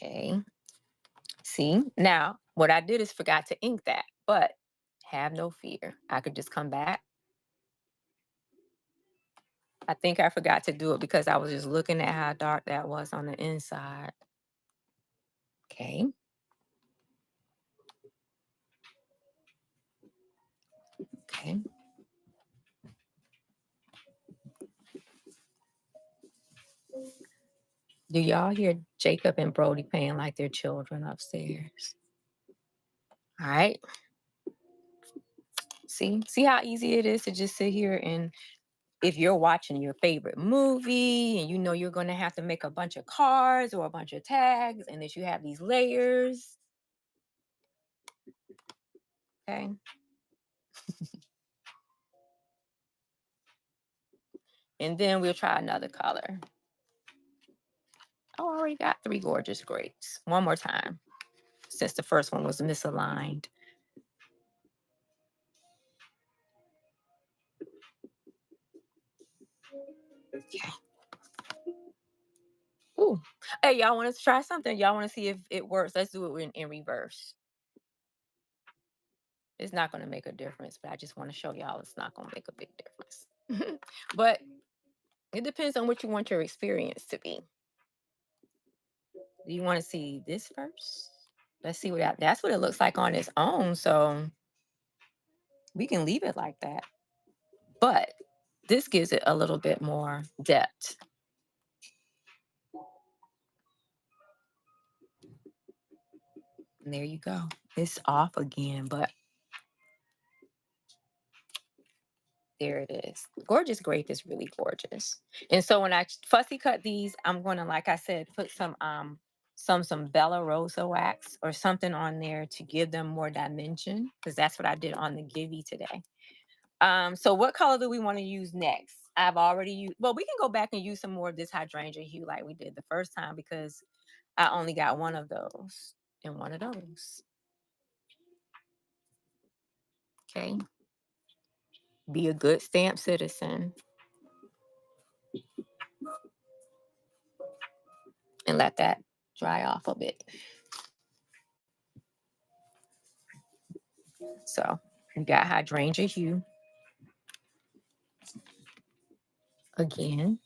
Okay. See, now what I did is forgot to ink that, but have no fear. I could just come back. I think I forgot to do it because I was just looking at how dark that was on the inside. Okay. Okay. Do y'all hear Jacob and Brody playing like they're children upstairs? All right. See how easy it is to just sit here and if you're watching your favorite movie and you know you're going to have to make a bunch of cards or a bunch of tags and that you have these layers. Okay. And then we'll try another color. Oh, I already got 3 gorgeous grapes. One more time, since the first one was misaligned. Okay. Ooh. Hey, y'all want to try something? Y'all want to see if it works? Let's do it in reverse. It's not going to make a difference, but I just want to show y'all it's not going to make a big difference. But it depends on what you want your experience to be. Do you want to see this first? Let's see what that's what it looks like on its own. So we can leave it like that. But this gives it a little bit more depth. And there you go. It's off again, but there it is. Gorgeous grape is really gorgeous. And so when I fussy cut these, I'm gonna, like I said, put some Bella Rosa wax or something on there to give them more dimension, because that's what I did on the Givy today. So what color do we want to use next? I've already used, well, we can go back and use some more of this hydrangea hue like we did the first time because I only got one of those and one of those. Okay. Be a good stamp citizen and let that dry off a bit. So you got hydrangea hue. Again,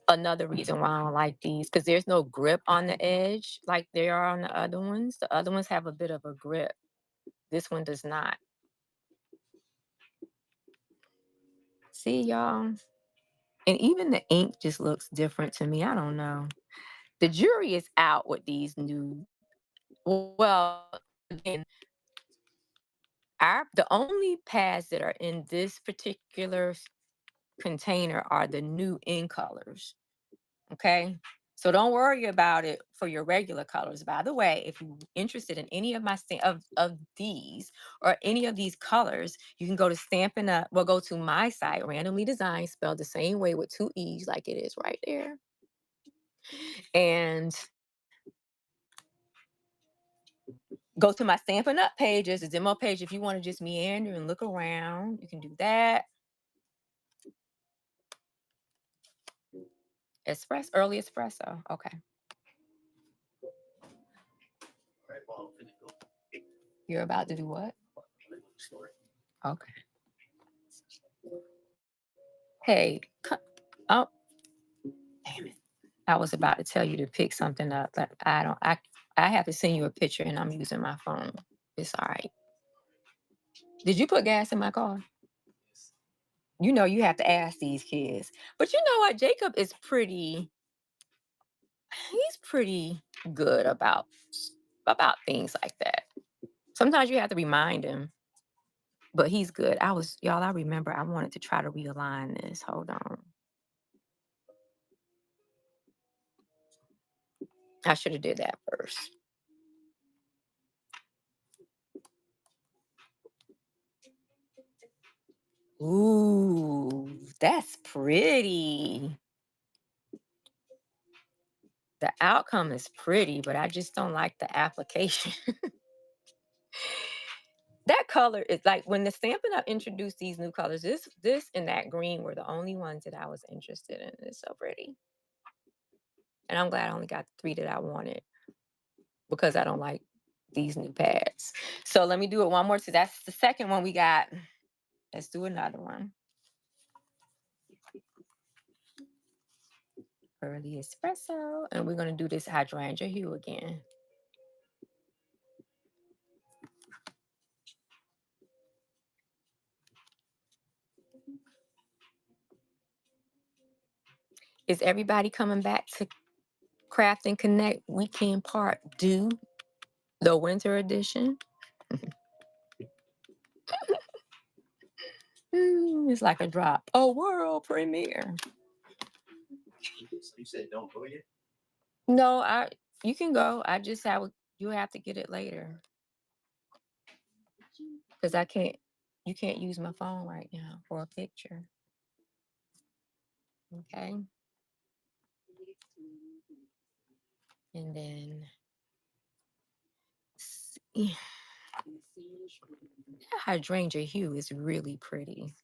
another reason why I don't like these, because there's no grip on the edge like there are on the other ones. The other ones have a bit of a grip. This one does not. See, y'all? And even the ink just looks different to me. I don't know. The jury is out with these new. Well, again, the only pads that are in this particular container are the new in colors. Okay. So don't worry about it for your regular colors. By the way, if you're interested in any of my of these or any of these colors, you can go to Stampin' Up. Well, go to my site, Randomly Designed, spelled the same way with two E's, like it is right there. And go to my Stampin' Up pages, the demo page. If you want to just meander and look around, you can do that. Early espresso. Okay. You're about to do what? Okay. Hey, oh, damn it. I was about to tell you to pick something up, but I have to send you a picture and I'm using my phone. It's all right. Did you put gas in my car? You know you have to ask these kids. But you know what? Jacob is he's pretty good about things like that. Sometimes you have to remind him, but he's good. I remember I wanted to try to realign this. Hold on. I should have did that first. Ooh, that's pretty. The outcome is pretty, but I just don't like the application. That color is like when the Stampin' Up introduced these new colors. This and that green were the only ones that I was interested in. It's so pretty, and I'm glad I only got the three that I wanted because I don't like these new pads. So let me do it one more. So that's the second one we got. Let's do another one. Early espresso, and we're gonna do this hydrangea hue again. Is everybody coming back to Craft and Connect Weekend Part 2, the winter edition? It's like a drop. A world premiere. You said don't go yet? No, you can go. I just you have to get it later. Because you can't use my phone right now for a picture. Okay. And then that hydrangea hue is really pretty.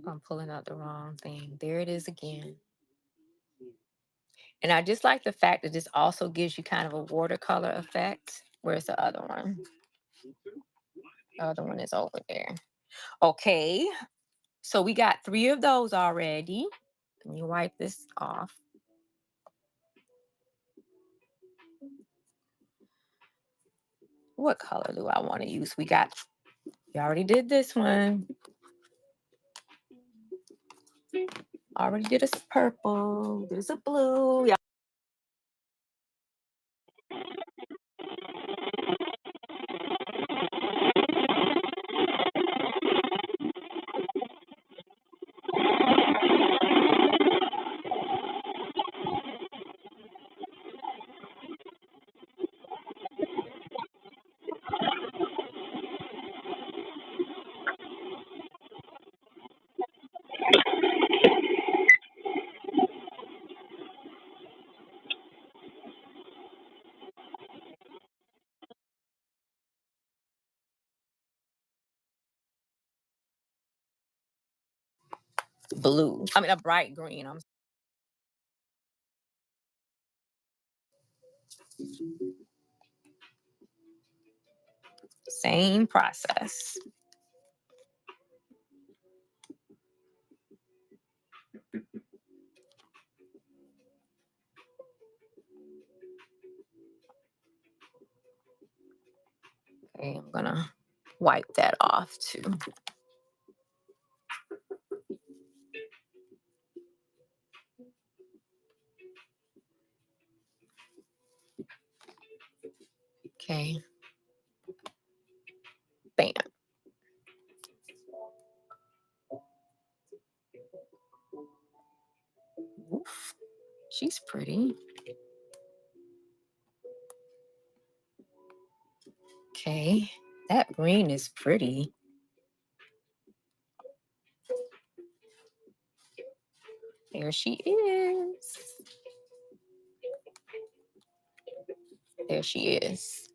I'm pulling out the wrong thing. There it is again. And I just like the fact that this also gives you kind of a watercolor effect. Where's the other one? The other one is over there. Okay. So we got 3 of those already. Let me wipe this off. What color do I want to use? We already did this one. Already did a purple. There's a blue. Yeah. Blue. I mean, a bright green. Same process. Okay, I'm gonna wipe that off too. Okay. Bam. pretty. Okay, that green is pretty. There she is. There she is.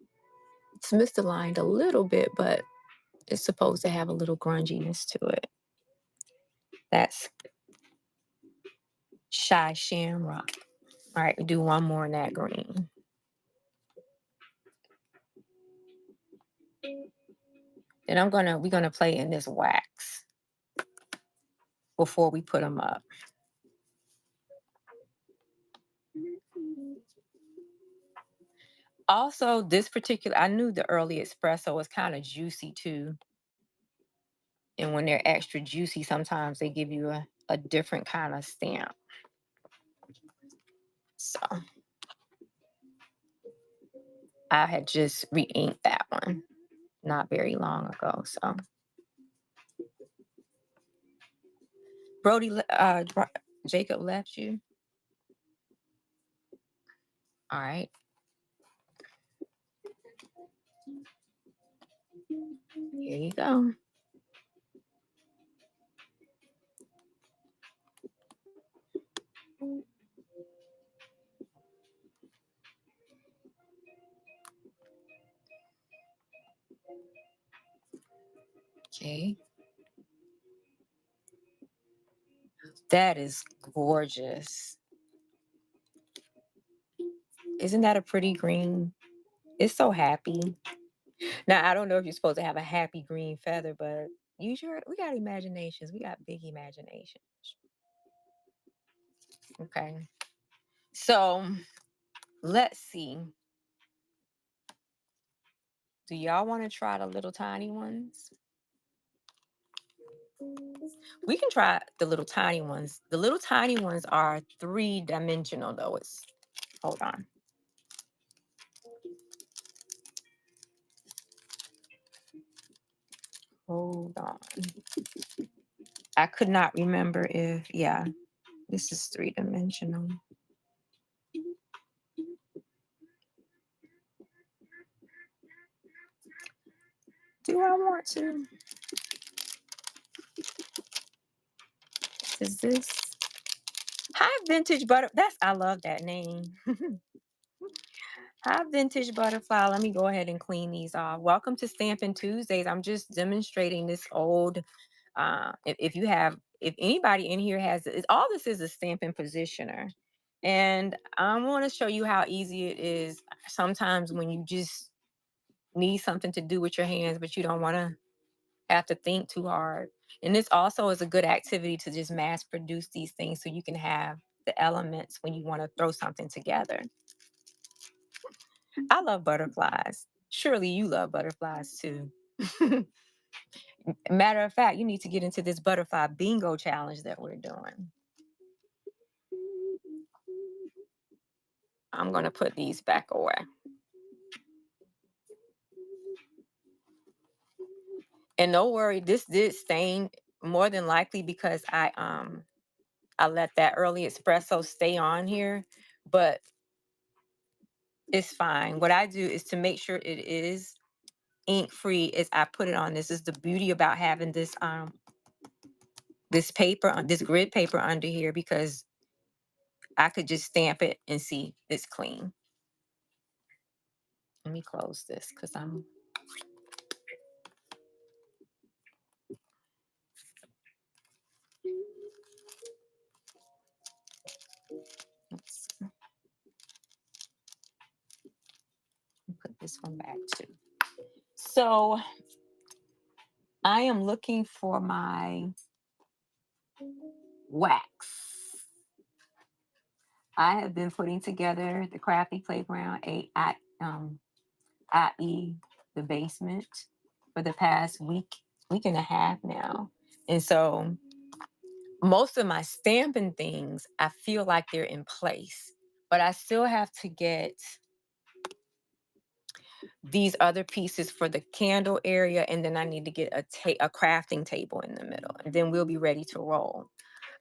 It's misaligned a little bit, but it's supposed to have a little grunginess to it. That's Shy Shamrock. All right, we do one more in that green. Then we're gonna play in this wax before we put them up. Also, this particular, I knew the early espresso was kind of juicy too. And when they're extra juicy, sometimes they give you a different kind of stamp. So I had just re-inked that one not very long ago. So Jacob left you. All right. Here you go. Okay. That is gorgeous. Isn't that a pretty green? It's so happy. Now, I don't know if you're supposed to have a happy green feather, but we got imaginations. We got big imaginations. Okay. So let's see. Do y'all want to try the little tiny ones? We can try the little tiny ones. The little tiny ones are 3-dimensional though. Hold on. Hold on. I could not remember yeah, this is 3-dimensional. Do I want to? Is this High Vintage Butter? I love that name. High Vintage Butterfly. Let me go ahead and clean these off. Welcome to Stampin' Tuesdays. I'm just demonstrating this old. If anybody in here all this is a Stampin' Positioner, and I want to show you how easy it is. Sometimes when you just need something to do with your hands, but you don't want to have to think too hard. And this also is a good activity to just mass produce these things so you can have the elements when you want to throw something together. I love butterflies. Surely you love butterflies too. Matter of fact, you need to get into this butterfly bingo challenge that we're doing. I'm going to put these back away. And don't worry, this did stain more than likely because I let that early espresso stay on here, but it's fine. What I do is to make sure it is ink free is I put it on. This is the beauty about having this paper, this grid paper under here, because I could just stamp it and see it's clean. Let me close this because let's put this one back too. So I am looking for my wax. I have been putting together the Crafty Playground i.e. the basement for the past week and a half now. And so most of my stamping things, I feel like they're in place, but I still have to get these other pieces for the candle area, and then I need to get a crafting table in the middle, and then we'll be ready to roll.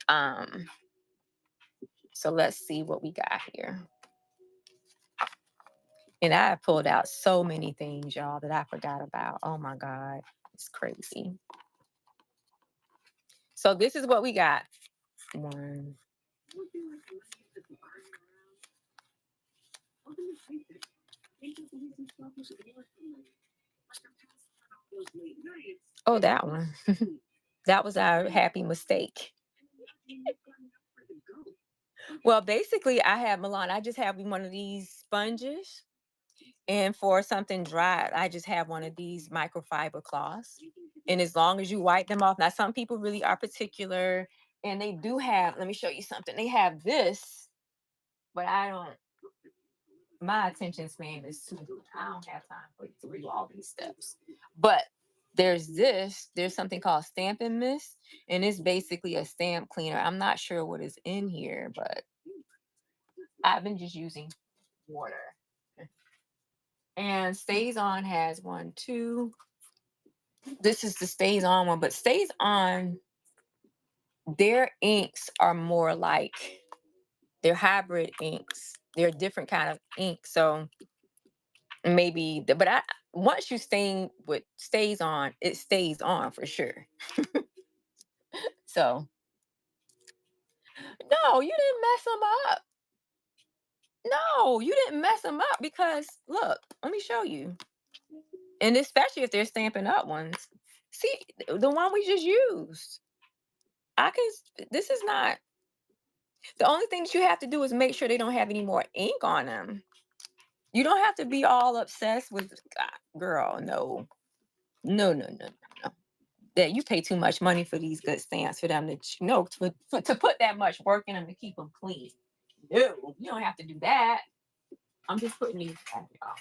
Um, So let's see what we got here. And I pulled out so many things, y'all, that I forgot about. Oh my God. It's crazy. So this is what we got. One. Oh, that one. That was our happy mistake. Well, basically, I have Milan. I just have one of these sponges. And for something dry, I just have one of these microfiber cloths. And as long as you wipe them off, now some people really are particular and they do have, let me show you something. They have this, but I don't, my attention span is too, I don't have time for to do all these steps. But there's something called Stampin' Mist, and it's basically a stamp cleaner. I'm not sure what is in here, but I've been just using water. And Stays On has one, two. This is the Stays On one, but Stays On, their inks are more like they're hybrid inks. They're different kind of ink. So maybe, but I once you stain with Stays On, it stays on for sure. So no, you didn't mess them up. No, you didn't mess them up because look, let me show you. And especially if they're Stampin' Up ones. See, the one we just used. I can, this is not, the only thing that you have to do is make sure they don't have any more ink on them. You don't have to be all obsessed with, girl, no. No, no, no, no, no. That you pay too much money for these good stamps for them to, to put that much work in them to keep them clean. No, you don't have to do that. I'm just putting these back, y'all.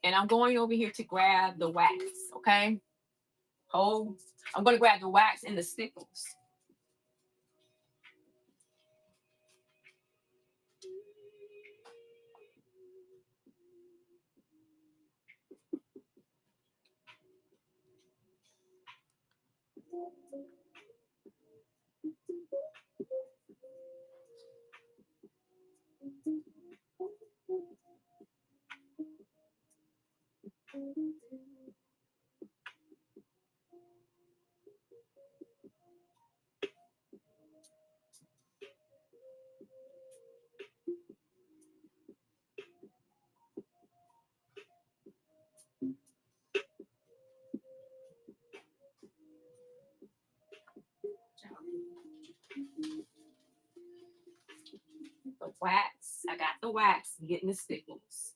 And I'm going over here to grab the wax, okay? Oh, I'm going to grab the wax and the stickles. The wax. I got the wax. I'm getting the stickles.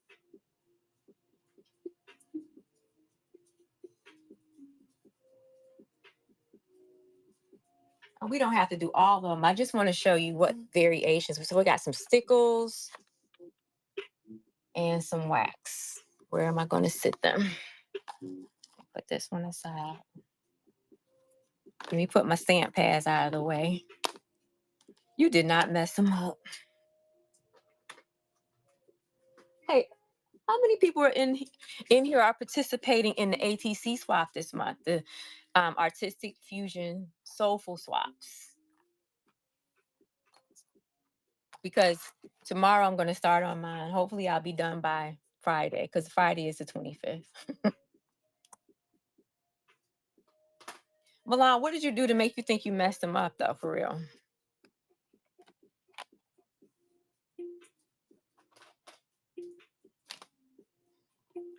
We don't have to do all of them. I just want to show you what variations. So we got some stickles and some wax. Where am I going to sit them? Put this one aside. Let me put my stamp pads out of the way. You did not mess them up. Hey, how many people are in here are participating in the ATC swap this month? The Artistic Fusion Soulful Swaps. Because tomorrow I'm going to start on mine. Hopefully I'll be done by Friday because Friday is the 25th. Milan, what did you do to make you think you messed them up though, for real?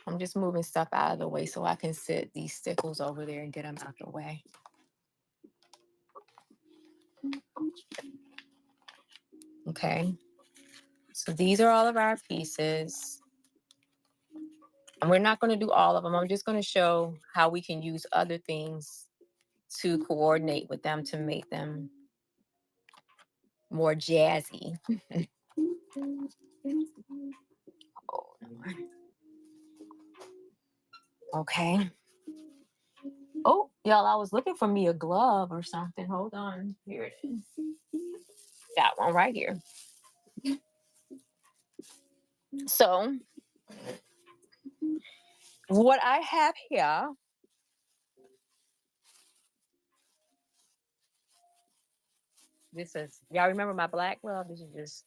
I'm just moving stuff out of the way so I can sit these stickles over there and get them out the way. Okay. So these are all of our pieces. And we're not going to do all of them. I'm just going to show how we can use other things to coordinate with them to make them more jazzy. Oh, no. Okay. Oh, y'all, I was looking for me a glove or something. Hold on. Here it is. That one right here. So, what I have here This is, y'all remember my black glove? This is just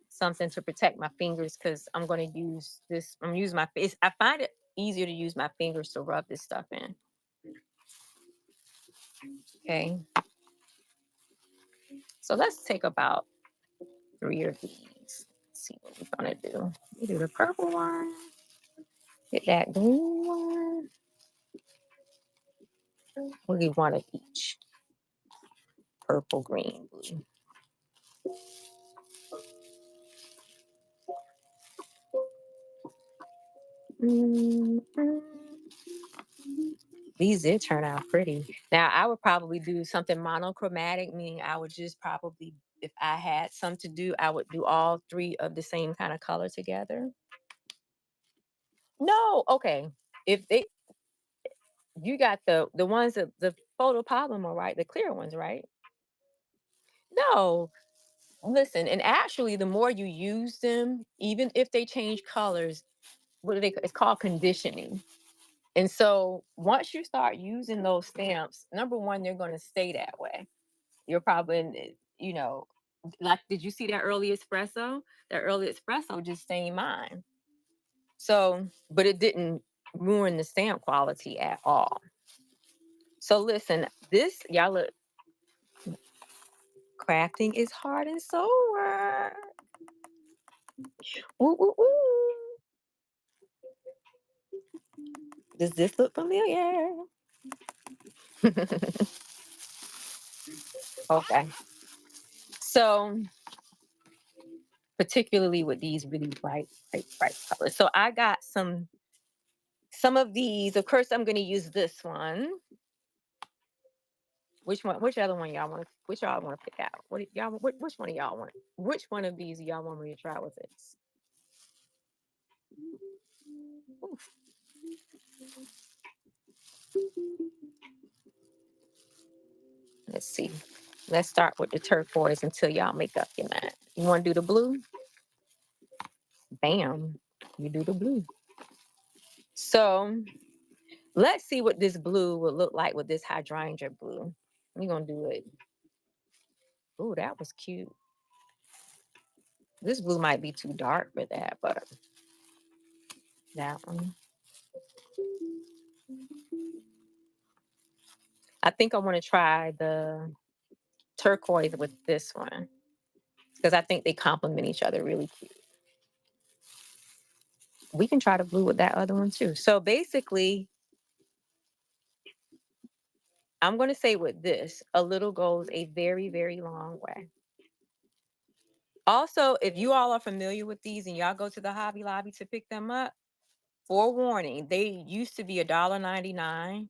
something to protect my fingers because I'm going to use this. I'm using my face. I find it easier to use my fingers to rub this stuff in. Okay. So let's take about 3 of these. Let's see what we're going to do. We do the purple one, get that green one. We'll do one of each. Purple, green, blue. Mhm. These did turn out pretty. Now, I would probably do something monochromatic, meaning I would just probably, if I had some to do, I would do all 3 of the same kind of color together. No, okay. If they, you got the ones that the photopolymer, right? The clear ones, right? No, listen, and actually, the more you use them, even if they change colors, what do they? It's called conditioning. And so once you start using those stamps, number one, they're going to stay that way. You're probably, like, did you see that early espresso? That early espresso just stained mine. So, but it didn't ruin the stamp quality at all. So listen, this, y'all look, crafting is hard and so work. Woo, woo, woo. Does this look familiar? Okay. So particularly with these really bright, bright, bright colors. So I got some of these. Of course, I'm going to use this one. Which one? Which other one y'all want? Which y'all want to pick out? What do y'all? Which one of y'all want? Which one of these y'all want me to try with this? Oof. Let's see. Let's start with the turquoise until y'all make up your mind. You want to do the blue? Bam. You do the blue. So let's see what this blue would look like with this hydrangea blue. We're gonna do it. Ooh, that was cute. This blue might be too dark for that, but that one. I think I want to try the turquoise with this one because I think they complement each other really cute. We can try the blue with that other one too. So basically, I'm going to say with this, a little goes a very, very long way. Also, if you all are familiar with these and y'all go to the Hobby Lobby to pick them up, forewarning, they used to be $1.99.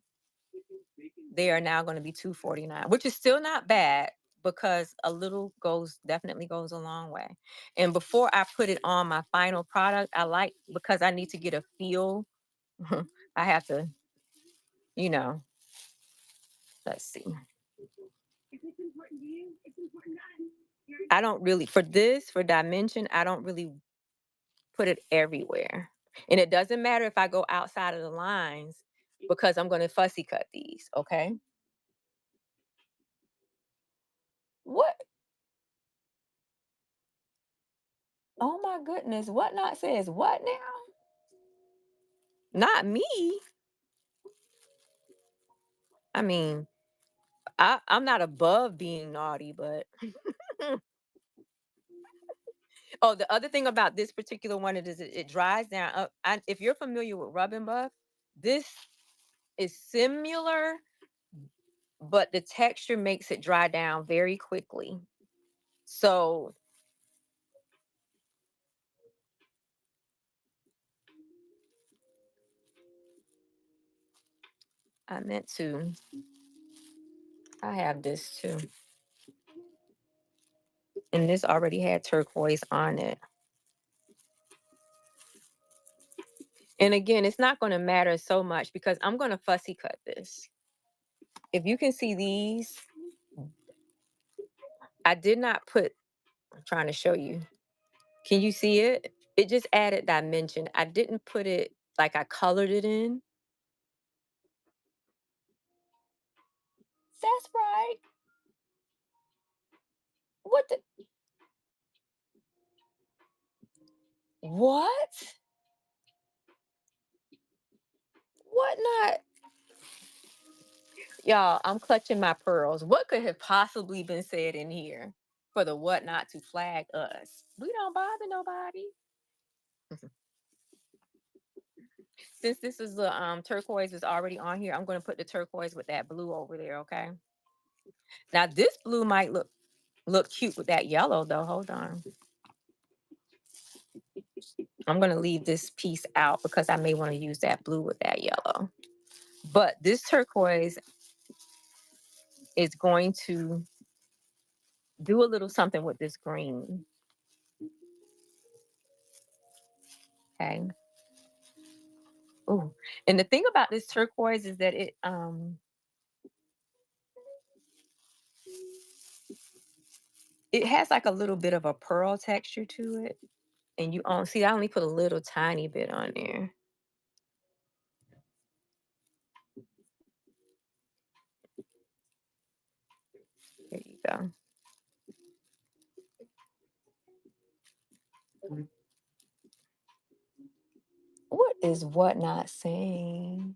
They are now going to be $2.49, which is still not bad because a little definitely goes a long way. And before I put it on my final product, I like, because I need to get a feel. I have to, you know, let's see. I don't really, for this, for dimension, I don't really put it everywhere. And it doesn't matter if I go outside of the lines because I'm going to fussy cut these. Okay. What? Oh my goodness. What not says what now? Not me. I mean, I'm not above being naughty, but oh, the other thing about this particular one is it dries down. If you're familiar with Rub and Buff, this is similar, but the texture makes it dry down very quickly. So I meant to. I have this too, and this already had turquoise on it. And again, it's not going to matter so much because I'm going to fussy cut this. If you can see these, I did not put, I'm trying to show you. Can you see it? It just added dimension. I didn't put it like I colored it in. That's right. What the, what? What not? Y'all, I'm clutching my pearls. What could have possibly been said in here for the what not to flag us? We don't bother nobody. Since this is the turquoise is already on here, I'm going to put the turquoise with that blue over there, okay? Now this blue might look cute with that yellow though. Hold on. I'm going to leave this piece out because I may want to use that blue with that yellow. But this turquoise is going to do a little something with this green. Okay. Ooh. And the thing about this turquoise is that it has like a little bit of a pearl texture to it. And you see, I only put a little tiny bit on there. There you go. What is what not saying?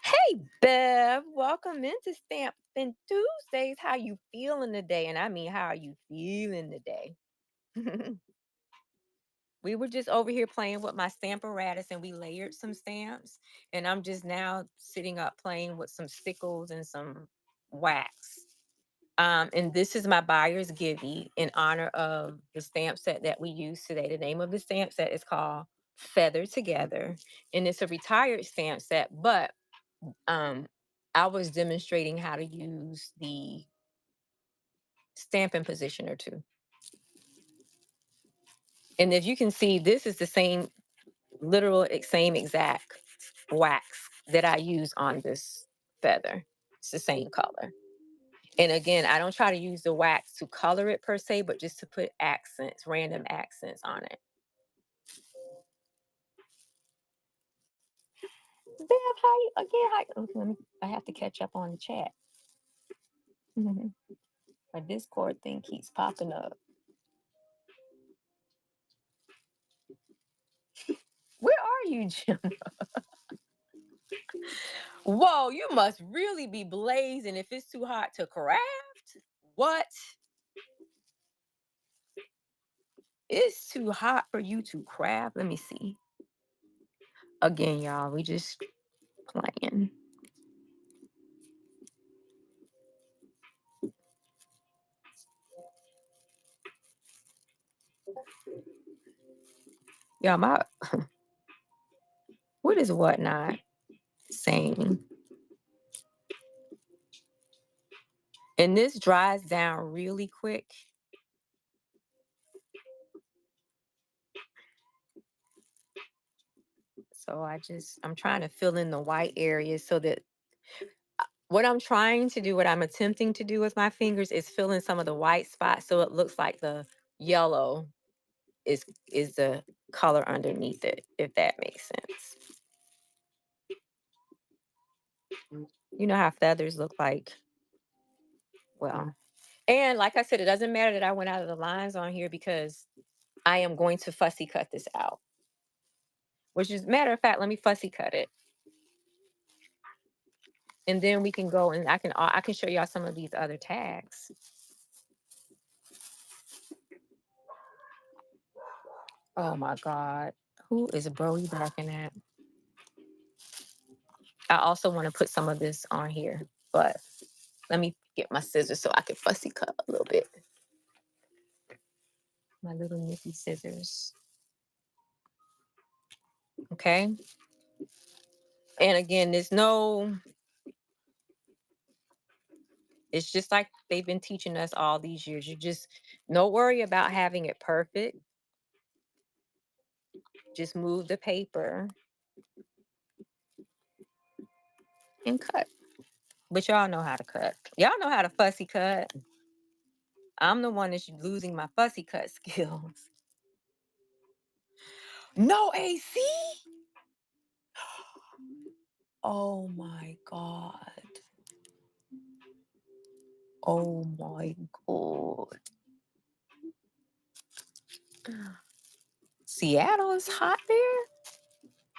Hey Bev, welcome into Stampin Tuesdays. How you feeling today? And I mean, how are you feeling today? We were just over here playing with my stamp apparatus and we layered some stamps. And I'm just now sitting up playing with some stickles and some wax. And this is my buyer's givey in honor of the stamp set that we use today. The name of the stamp set is called Feather Together. And it's a retired stamp set, but I was demonstrating how to use the stamping positioner too. And as you can see, this is the same same exact wax that I use on this feather. It's the same color. And again, I don't try to use the wax to color it per se, but just to put accents, random accents on it. Bev, how you again? I have to catch up on the chat. My Discord thing keeps popping up. Where are you, Jim? Whoa, you must really be blazing if it's too hot to craft. What? It's too hot for you to craft. Let me see. Again, y'all, we just playing. Y'all, what is whatnot saying? And this dries down really quick. So I'm trying to fill in the white areas so that what I'm trying to do, what I'm attempting to do with my fingers is fill in some of the white spots so it looks like the yellow is the color underneath it, if that makes sense. You know how feathers look like. Well, and like I said, it doesn't matter that I went out of the lines on here because I am going to fussy cut this out. Which is matter of fact, let me fussy cut it. And then we can go and I can show y'all some of these other tags. Oh my God. Who is Brody barking at? I also want to put some of this on here, but let me get my scissors so I can fussy cut a little bit. My little nippy scissors. Okay. And again, it's just like they've been teaching us all these years. You just don't worry about having it perfect. Just move the paper and cut. But y'all know how to cut. Y'all know how to fussy cut. I'm the one that's losing my fussy cut skills. No AC? Oh my God. Oh my god. Seattle is hot there?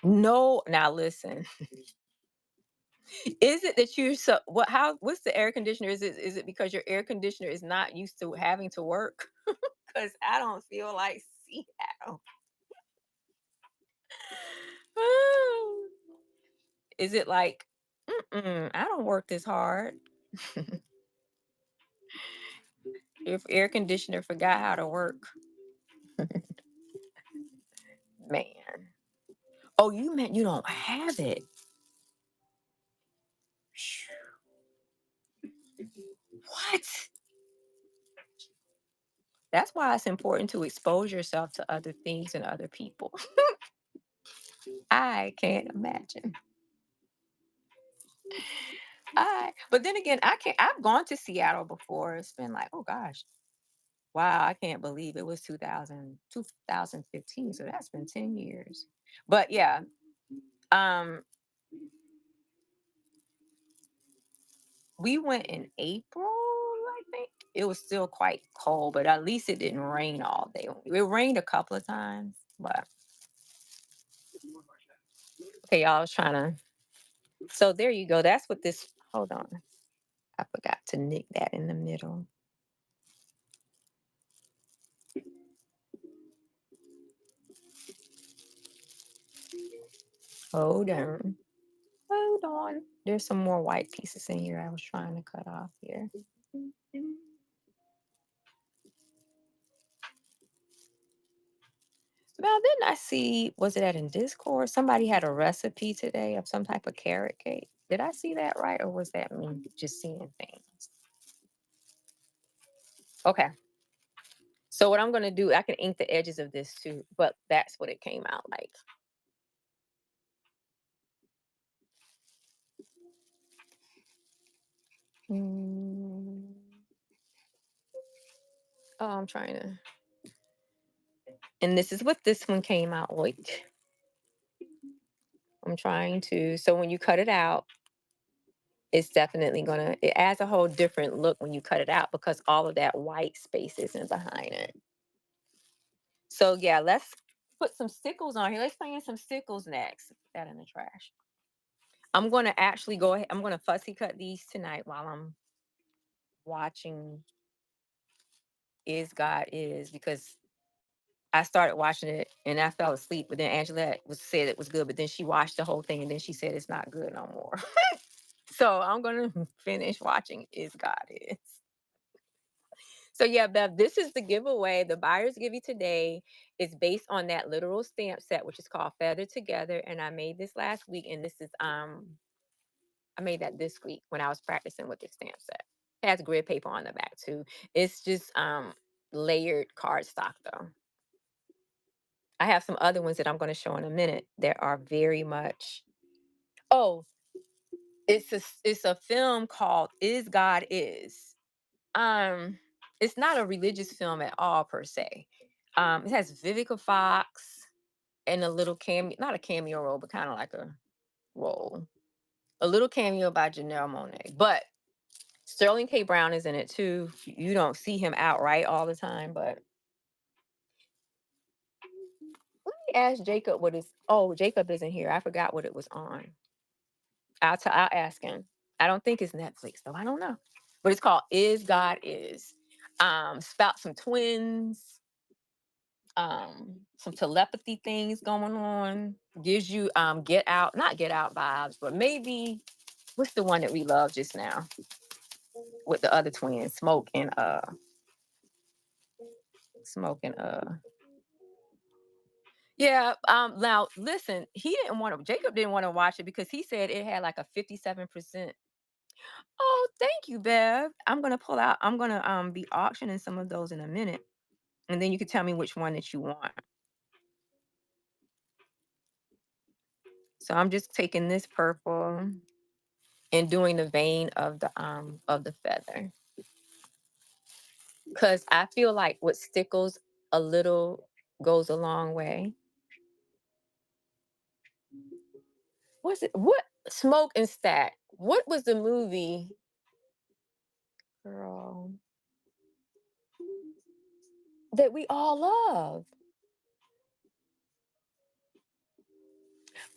No, now listen. Is it that you're so what's the air conditioner? Is it because your air conditioner is not used to having to work? Because I don't feel like Seattle. Is it like, mm-mm, I don't work this hard. If air conditioner forgot how to work, man. Oh, you meant you don't have it. Phew. What? That's why it's important to expose yourself to other things and other people. I can't imagine. But then again, I can't. I've gone to Seattle before. It's been like, oh gosh, wow, I can't believe it was 2015. So that's been 10 years. But yeah, um, we went in April, I think. It was still quite cold, but at least it didn't rain all day. It rained a couple of times, but okay, y'all I was trying to. So there you go. That's what this. Hold on, I forgot to nick that in the middle. Hold on. Hold on. There's some more white pieces in here I was trying to cut off here. Now, didn't I see, was it at in Discord? Somebody had a recipe today of some type of carrot cake. Did I see that right? Or was that me just seeing things? Okay. So what I'm gonna do, I can ink the edges of this too, but that's what it came out like. Mm. Oh, I'm trying to, and this is what this one came out like. I'm trying to, so when you cut it out, it's definitely gonna, it adds a whole different look when you cut it out because all of that white space isn't behind it. So yeah, let's put some stickles on here. Let's bring in some stickles next. Put that in the trash. I'm gonna actually go ahead. I'm gonna fussy cut these tonight while I'm watching Is God Is because I started watching it and I fell asleep. But then Angela was said it was good, but then she watched the whole thing and then she said it's not good no more. So I'm gonna finish watching Is God Is. So yeah, Bev, this is the giveaway. The buyer's give you today is based on that literal stamp set, which is called Feather Together. And I made this last week, and this is I made that this week when I was practicing with the stamp set. It has grid paper on the back too. It's just layered cardstock though. I have some other ones that I'm going to show in a minute that are very much. Oh, it's a film called Is God Is. Um, it's not a religious film at all per se. It has Vivica Fox and a little cameo, not a cameo role, but kind of like a role. A little cameo by Janelle Monae. But Sterling K. Brown is in it too. You don't see him outright all the time, but let me ask Jacob what is. Oh, Jacob isn't here. I forgot what it was on. I'll ask him. I don't think it's Netflix though. I don't know. But it's called Is God Is. It's about some twins, some telepathy things going on. Gives you get out, not get out vibes, but maybe what's the one that we love just now with the other twins, Smoke and yeah. Now listen, he didn't want to. Jacob didn't want to watch it because he said it had like a 57%. Oh, thank you, Bev. I'm gonna pull out. I'm gonna be auctioning some of those in a minute, and then you can tell me which one that you want. So I'm just taking this purple and doing the vein of the feather because I feel like what stickles a little goes a long way. What's it? What Smoke and Stack? What was the movie? girl, that we all love.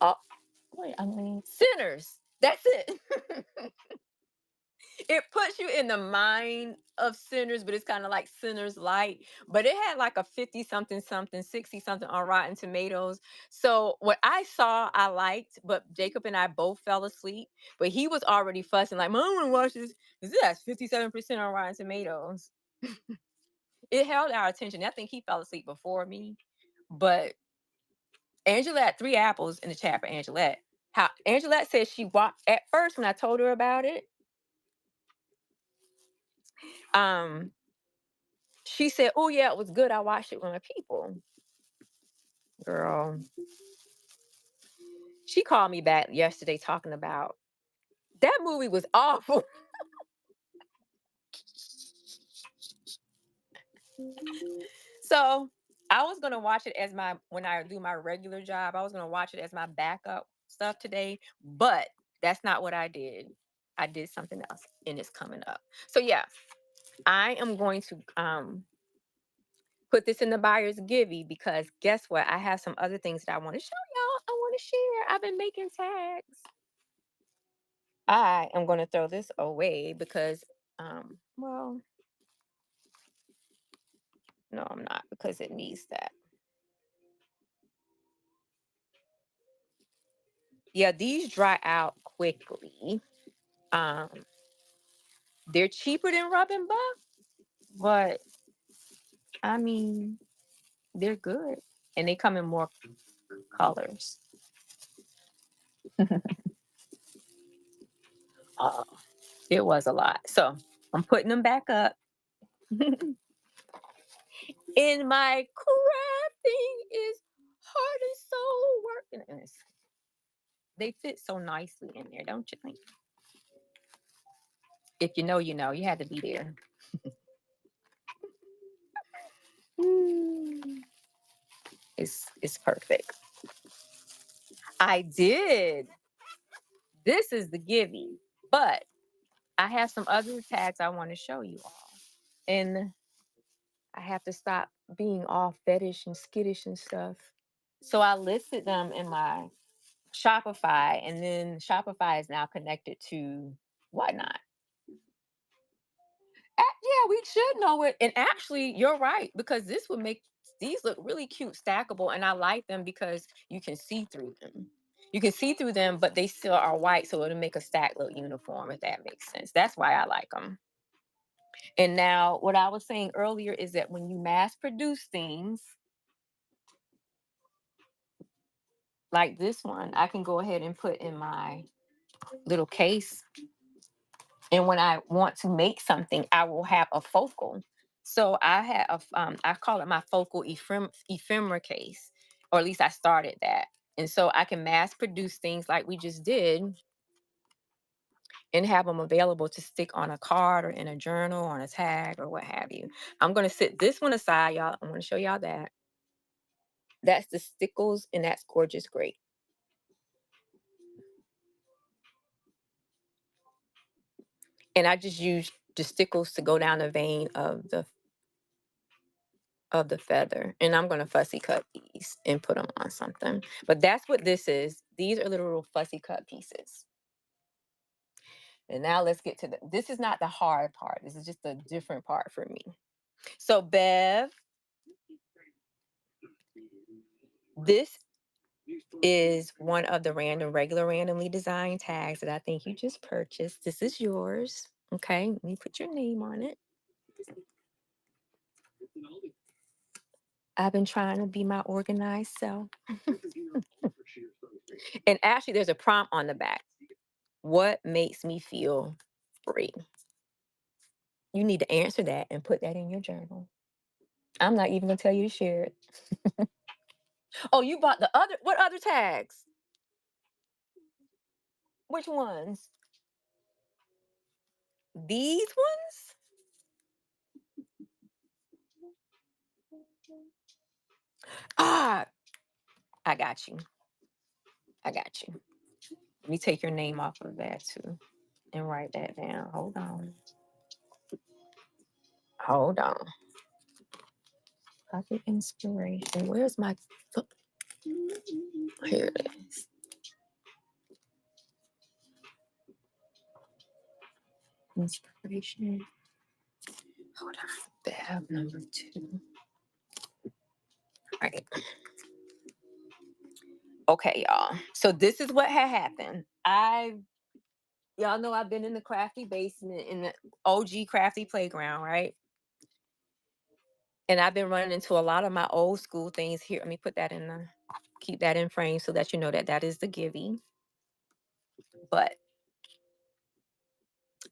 Oh, wait, I mean, sinners. That's it. It puts you in the mind of sinners, but it's kind of like sinners light. But it had like a 50 something something, 60 something on Rotten Tomatoes. So what I saw, I liked, but Jacob and I both fell asleep. But he was already fussing, like, Mom, I want to watch this. This has 57% on Rotten Tomatoes. It held our attention. I think he fell asleep before me. But Angela had 3 apples in the chat for Angelette. How Angelette said she watched at first when I told her about it. Um, she said, "Oh yeah, it was good. I watched it with my people." Girl, she called me back yesterday talking about that movie was awful. So I was gonna watch it as my when I do my regular job. I was gonna watch it as my backup stuff today, but that's not what I did. I did something else, and it's coming up. So yeah, I am going to put this in the buyer's givey because guess what? I have some other things that I want to show y'all. I want to share. I've been making tags. I am going to throw this away because, well, no, I'm not because it needs that. Yeah, these dry out quickly. Um, they're cheaper than Rub and Buff, but I mean, they're good and they come in more colors. uh, it was a lot. So I'm putting them back up. And my crafting is heart and soul working. And they fit so nicely in there, don't you think? If you know, you know. You had to be there. Mm. It's perfect. I did. This is the giving, but I have some other tags I want to show you all, and I have to stop being all fetish and skittish and stuff. So I listed them in my Shopify, and then Shopify is now connected to Whatnot. Yeah, we should know it. And actually, you're right because this would make these look really cute, stackable, and I like them because you can see through them. You can see through them, but they still are white, so it'll make a stack look uniform if that makes sense. That's why I like them. And now, what I was saying earlier is that when you mass produce things like this one, I can go ahead and put in my little case. And when I want to make something, I will have a focal. So I have, I call it my focal ephemera case, or at least I started that. And so I can mass produce things like we just did and have them available to stick on a card or in a journal, on a tag, or what have you. I'm going to sit this one aside, y'all. I'm going to show y'all that. That's the Stickles, and that's Gorgeous Great. And I just use the Stickles to go down the vein of the feather, and I'm going to fussy cut these and put them on something. But that's what this is. These are little fussy cut pieces. And now let's get to this is not the hard part. This is just a different part for me. So Bev, this is one of the regular randomly designed tags that I think you just purchased. This is yours. Okay, let me put your name on it. I've been trying to be my organized self. And actually, there's a prompt on the back. What makes me feel free? You need to answer that and put that in your journal. I'm not even gonna tell you to share it. Oh, you bought what other tags? Which ones? These ones? Ah, I got you. I got you. Let me take your name off of that too and write that down. Hold on. Hold on. Copy inspiration. Where's my oh, here it is. Inspiration. Hold on. Tab number 2. All right. Okay, y'all. So this is what had happened. Y'all know I've been in the crafty basement in the OG crafty playground, right? And I've been running into a lot of my old school things here. Let me put that in the keep that in frame so that you know that that is the Givy. But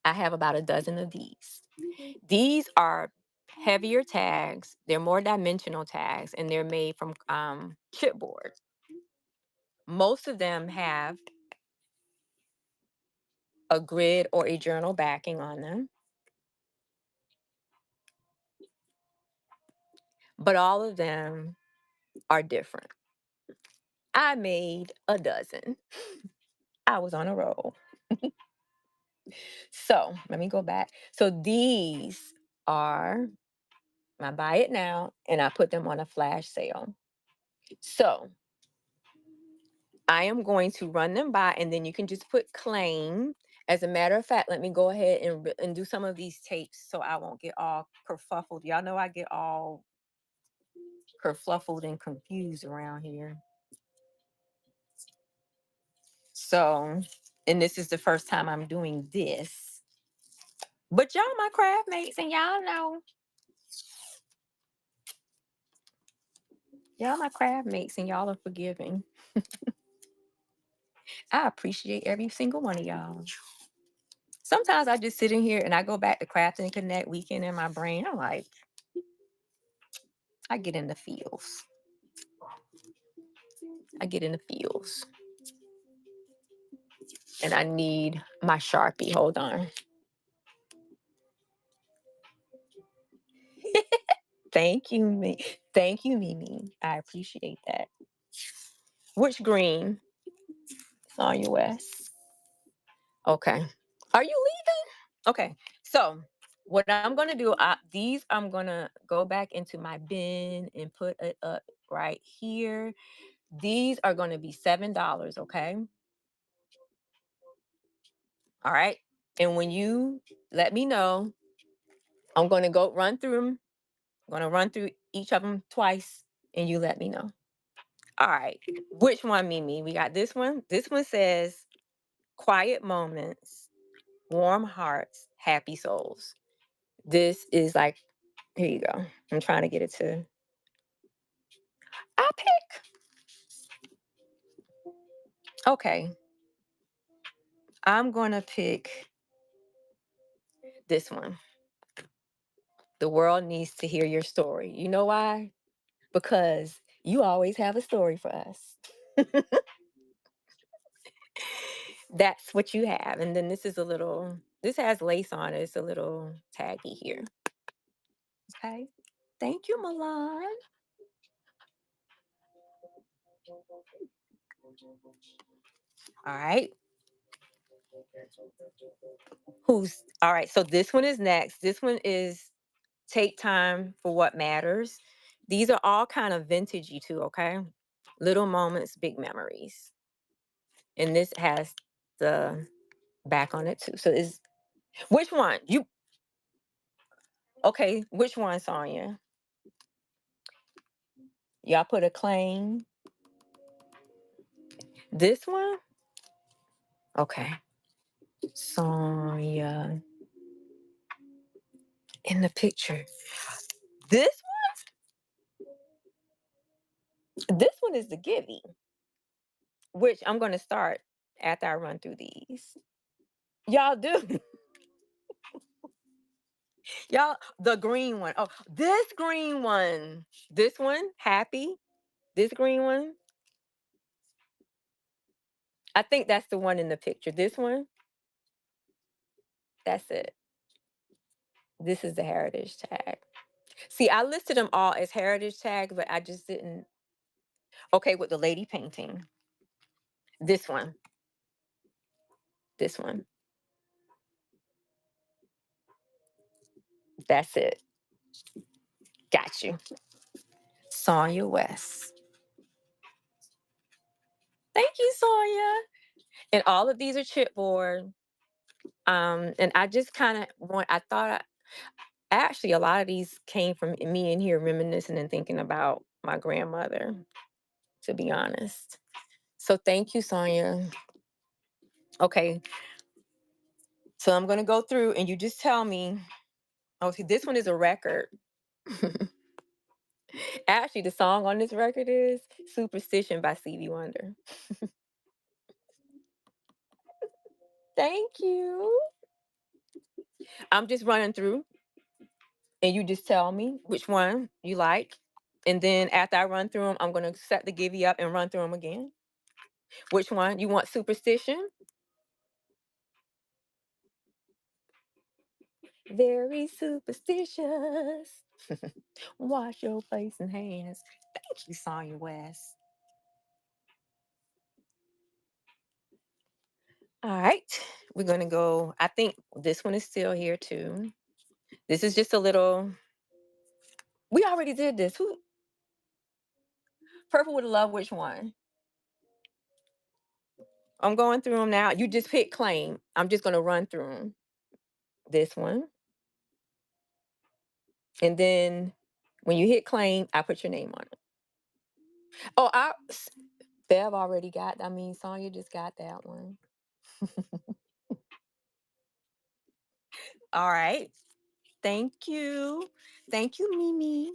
I have about a dozen of these. These are heavier tags. They're more dimensional tags, and they're made from chipboard. Most of them have a grid or a journal backing on them, but all of them are different. I made a dozen. I was on a roll. So let me go back. So these are, I buy it now and I put them on a flash sale. So I am going to run them by and then you can just put claim. As a matter of fact, let me go ahead and do some of these tapes so I won't get all kerfuffled. Y'all know I get all kerfluffled and confused around here. So, and this is the first time I'm doing this. But y'all my craft mates and y'all my craft mates and y'all are forgiving. I appreciate every single one of y'all. Sometimes I just sit in here and I go back to Craft and Connect weekend in my brain. I'm like, I get in the feels. I get in the feels. And I need my Sharpie. Hold on. Thank you, me. Thank you, Mimi. I appreciate that. Which green? Sonya West. Okay. Are you leaving? Okay. So what I'm gonna do, these I'm gonna go back into my bin and put it up right here. These are gonna be $7, okay? All right. And when you let me know, I'm gonna go run through them. I'm gonna run through each of them twice, and you let me know. All right. Which one, Mimi? We got this one. This one says quiet moments, warm hearts, happy souls. This is like, here you go. I'm trying to get it to. I'll pick. Okay. I'm gonna pick this one. The world needs to hear your story. You know why? Because you always have a story for us. That's what you have. And then this is a little, this has lace on it. It's a little taggy here. Okay. Thank you, Milan. All right. All right. So this one is next. This one is take time for what matters. These are all kind of vintagey too. Okay. Little moments, big memories. And this has the back on it too. So is which one? Okay, which one, Sonya? Y'all put a claim. This one? Okay. Sonya in the picture. This this one is the Gibby, which I'm gonna start after I run through these. Y'all do. Y'all, the green one. Oh, this green one. This one, happy. This green one. I think that's the one in the picture. This one, that's it. This is the heritage tag. See, I listed them all as heritage tags, but I just didn't. Okay, with the lady painting. This one. This one. That's it. Got you. Sonya West. Thank you, Sonya. And all of these are chipboard. And I just kind of I thought actually a lot of these came from me in here reminiscing and thinking about my grandmother, to be honest. So thank you, Sonya. Okay, so I'm gonna go through and you just tell me. Oh, see, this one is a record. Actually, the song on this record is Superstition by Stevie Wonder. Thank you. I'm just running through and you just tell me which one you like. And then after I run through them, I'm going to set the Givey up and run through them again. Which one? You want Superstition? Very superstitious. Wash your face and hands. Thank you, Sonya West. All right. We're going to go. I think this one is still here too. This is just a little. We already did this. Who? Purple would love which one? I'm going through them now. You just pick claim. I'm just going to run through them. This one. And then when you hit claim, I put your name on it. Oh, Bev already got. I mean, Sonya just got that one. All right. Thank you. Thank you, Mimi.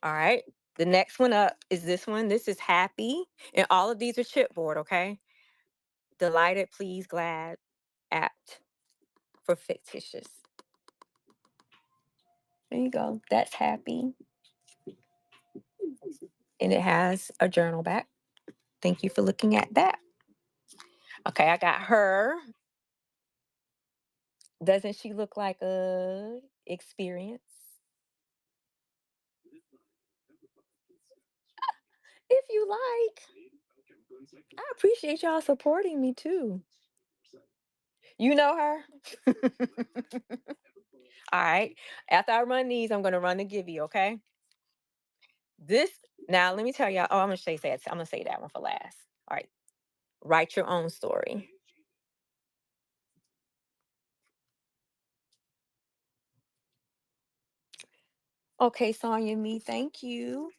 All right. The next one up is this one. This is happy. And all of these are chipboard, okay? Delighted, pleased, glad, apt for fictitious. There you go. That's happy. And it has a journal back. Thank you for looking at that. Okay, I got her. Doesn't she look like a experience? If you like. I appreciate y'all supporting me too. You know her? All right. After I run these, I'm gonna run the Givey, okay? This now let me tell y'all. Oh, I'm gonna say that one for last. All right. Write your own story. Okay, Sonya, me, thank you.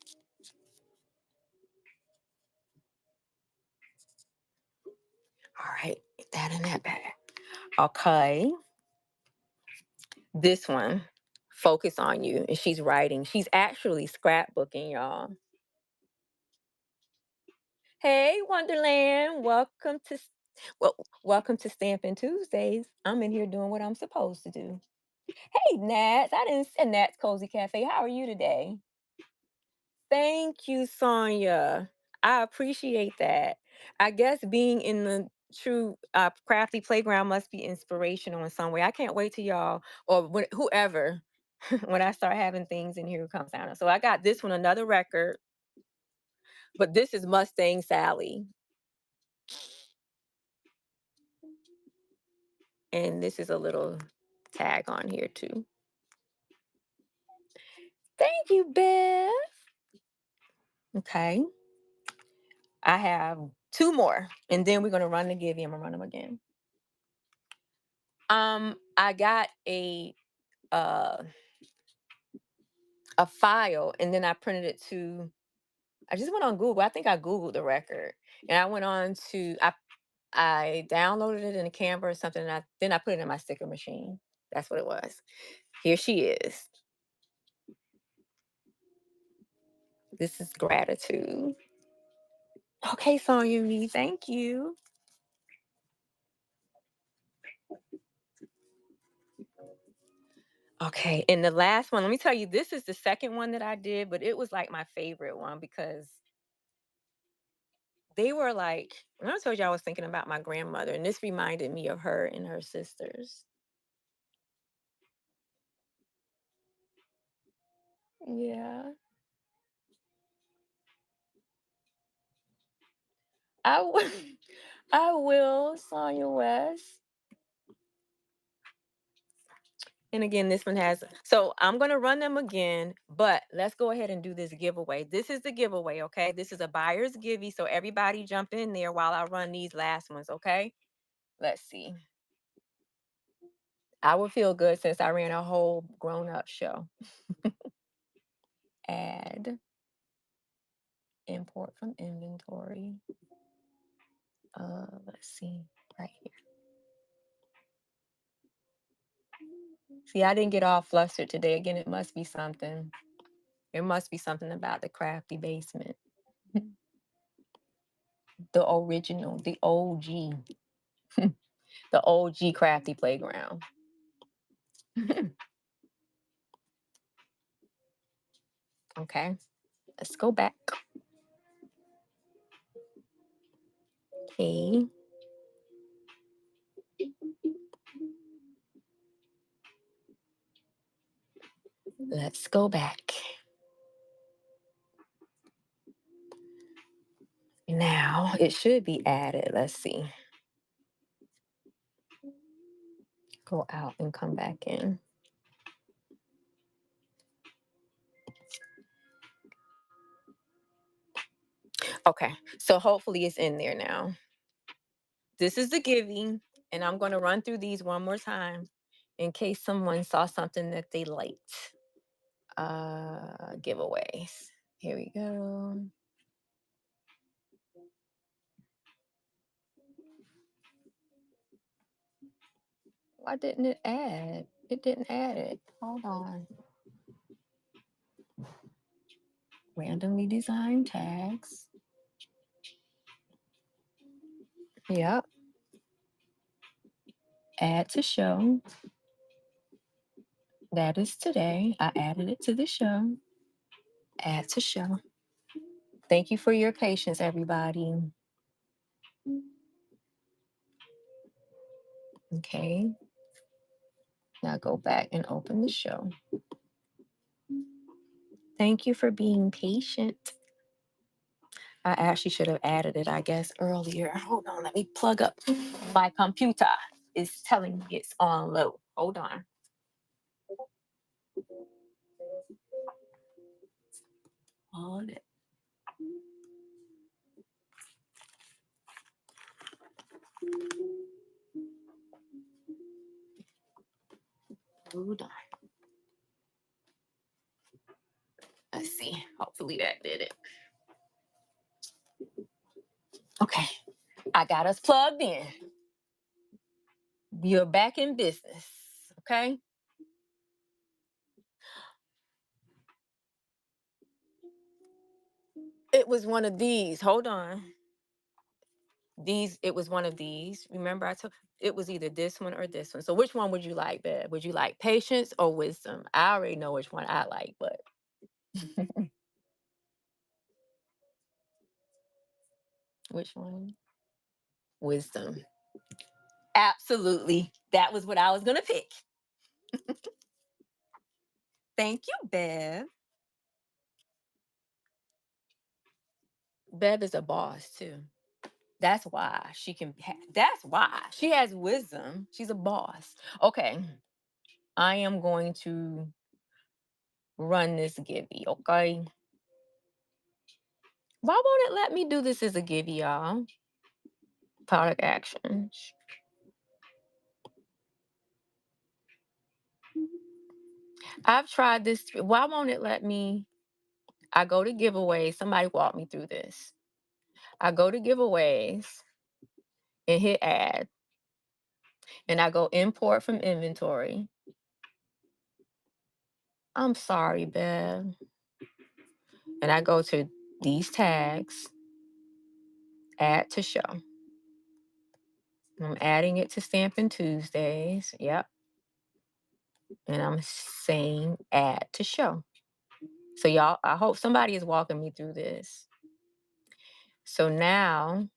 All right, get that in that bag. Okay. This one, focus on you. And she's writing. She's actually scrapbooking, y'all. Hey, Wonderland. Welcome to Stampin' Tuesdays. I'm in here doing what I'm supposed to do. Hey, Nats. I didn't say Nats Cozy Cafe. How are you today? Thank you, Sonya. I appreciate that. I guess being in the true crafty playground must be inspirational in some way. I can't wait till y'all or whoever when I start having things in here who comes down. So I got this one, another record, but this is Mustang Sally. And this is a little tag on here too. Thank you, Beth. Okay. I have two more, and then we're gonna run the Givey. I'm gonna run them again. I got uh a file, and then I printed it to. I just went on Google. I think I Googled the record, and I went on to. I downloaded it in a Canva or something, and then I put it in my sticker machine. That's what it was. Here she is. This is gratitude. Okay, Sonya me, thank you. Okay, and the last one, let me tell you, this is the second one that I did, but it was like my favorite one because they were like, when I told you I was thinking about my grandmother, and this reminded me of her and her sisters. Yeah, I will. I will, Sonya West. And again, this one has, so I'm going to run them again, but let's go ahead and do this giveaway. This is the giveaway, okay? This is a buyer's givey, so everybody jump in there while I run these last ones, okay? Let's see. I would feel good since I ran a whole grown-up show. Add, import from inventory. Let's see, right here. See, I didn't get all flustered today. Again, it must be something. It must be something about the crafty basement. The original, the OG, the OG crafty playground. Okay, let's go back. Okay. Let's go back. Now it should be added. Let's see. Go out and come back in. Okay, so hopefully it's in there now. This is the giving, and I'm going to run through these one more time in case someone saw something that they liked. Giveaways. Here we go. Why didn't it add? It didn't add it. Hold on. Randomly designed tags. Yep. Add to show. That is today. I added it to the show. Add to show. Thank you for your patience, everybody. Okay. Now go back and open the show. Thank you for being patient. I actually should have added it, I guess, earlier. Hold on, let me plug up. My computer is telling me it's on low. Hold on. Hold it. Hold on. Let's see. Hopefully that did it. Okay. I got us plugged in. You're back in business. Okay. It was one of these. Hold on. It was one of these. Remember, I took it was either this one or this one. So which one would you like, Bev? Would you like patience or wisdom? I already know which one I like, but which one? Wisdom. Absolutely. That was what I was gonna pick. Thank you, Bev. Bev is a boss too. That's why she can. That's why she has wisdom. She's a boss. Okay, I am going to run this givey. Okay. Why won't it let me do this as a givey, y'all? Product actions. I've tried this. Why won't it let me? I go to giveaways. Somebody walk me through this. I go to giveaways and hit add, and I go import from inventory. I'm sorry, Bev. And I go to these tags, add to show. I'm adding it to Stampin' Tuesdays. Yep. And I'm saying add to show. So y'all, I hope somebody is walking me through this. So now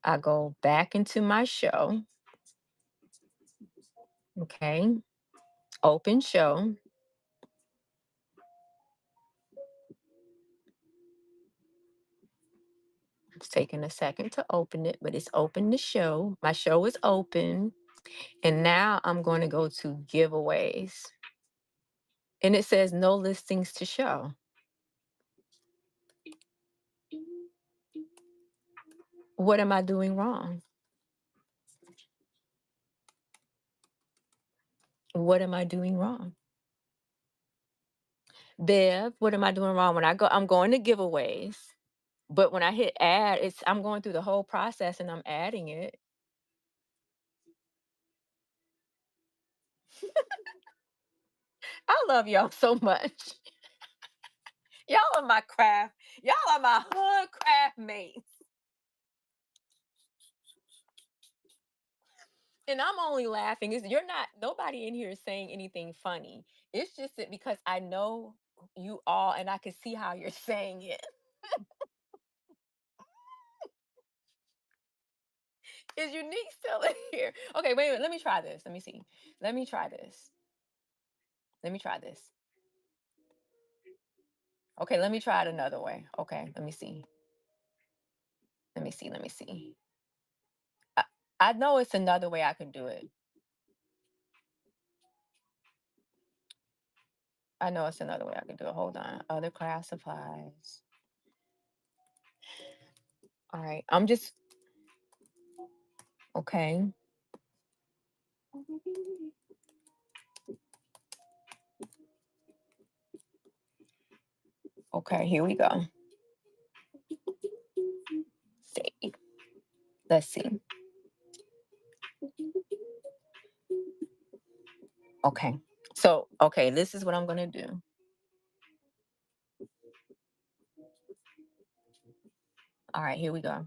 I go back into my show. Okay. Open show. It's taking a second to open it, but it's open to show. My show is open. And now I'm going to go to giveaways. And it says no listings to show. What am I doing wrong? What am I doing wrong? Bev, what am I doing wrong? When I'm going to giveaways, but when I hit add, I'm going through the whole process and I'm adding it. I love y'all so much. Y'all are my craft. Y'all are my hood craft mates. And I'm only laughing. You're not, nobody in here is saying anything funny. It's just that because I know you all and I can see how you're saying it. Is Unique still in here? Okay, wait a minute. Let me try this. Let me see. Let me try this. Let me try this. Okay, let me try it another way. Okay, let me see. Let me see. Let me see. I, I know it's another way I can do it. I know it's another way I can do it. Hold on. Other craft supplies. All right. I'm just okay. Okay, here we go. See. Let's see. Okay. So, okay, this is what I'm gonna do. All right, here we go.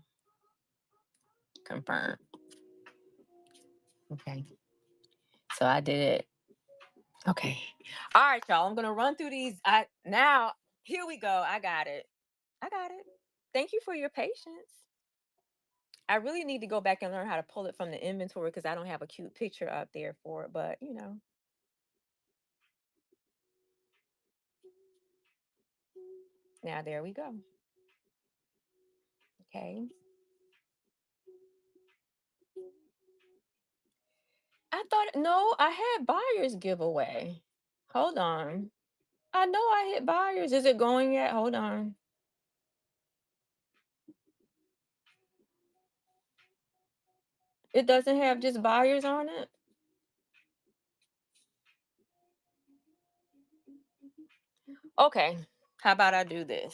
Confirm. Okay. So I did it. Okay. All right, y'all. I'm gonna run through these. Now here we go. I got it. I got it. Thank you for your patience. I really need to go back and learn how to pull it from the inventory because I don't have a cute picture up there for it, but now there we go. Okay. I thought no, I had buyers giveaway. Hold on. I know I hit buyers. Is it going yet? Hold on. It doesn't have just buyers on it. Okay. How about I do this?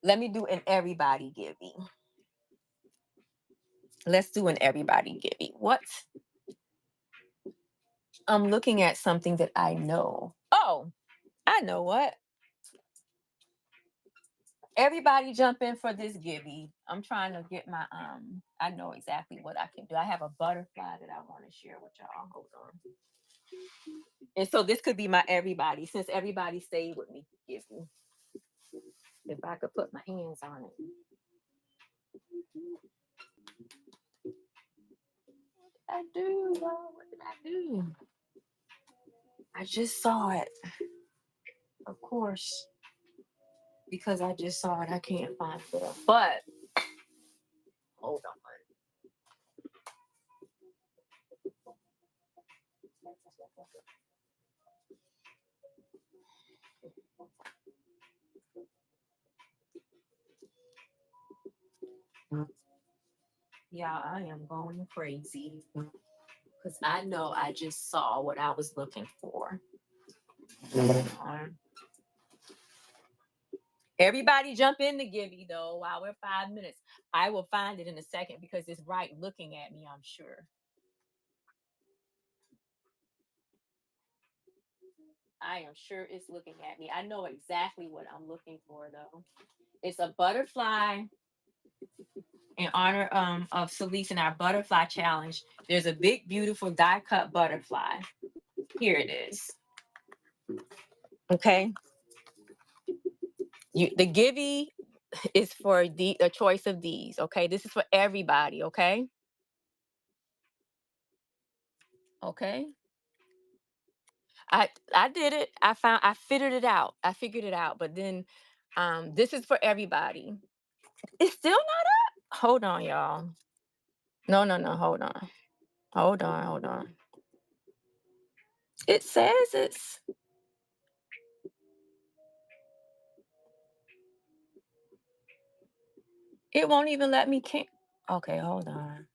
Let me do an everybody giving. Let's do an everybody giving. What? I'm looking at something that I know. Oh, I know what. Everybody jump in for this givey. I'm trying to get my I know exactly what I can do. I have a butterfly that I want to share with y'all. Hold on. And so this could be my everybody since everybody stayed with me. Give me. If I could put my hands on it. I do, y'all. What did I do? I just saw it. Of course. Because I just saw it, I can't find it. But hold on. Yeah, I am going crazy because I know I just saw what I was looking for. Everybody jump in to Gibby though while we're 5 minutes. I will find it in a second because it's right looking at me, I'm sure. I am sure it's looking at me. I know exactly what I'm looking for though. It's a butterfly in honor of Celeste and our butterfly challenge. There's a big, beautiful die cut butterfly. Here it is. Okay. The Gibby is for the choice of these. Okay. This is for everybody. Okay. Okay. I did it. I figured it out. I figured it out. But then this is for everybody. It's still not up. Hold on, y'all. No, no, no. Hold on. Hold on. Hold on. It says it's. It won't even let me. Can. Okay. Hold on.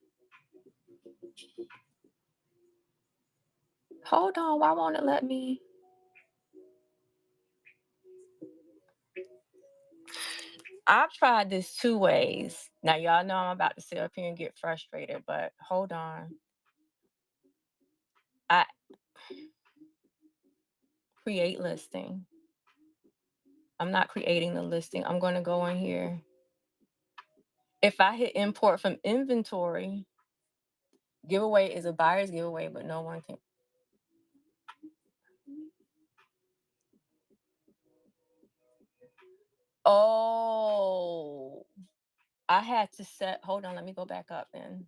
Hold on. Why won't it let me? I've tried this two ways. Now, y'all know I'm about to sit up here and get frustrated, but hold on. I create listing. I'm not creating the listing. I'm going to go in here. If I hit import from inventory, giveaway is a buyer's giveaway, but no one can. Oh, I had to set. Hold on. Let me go back up and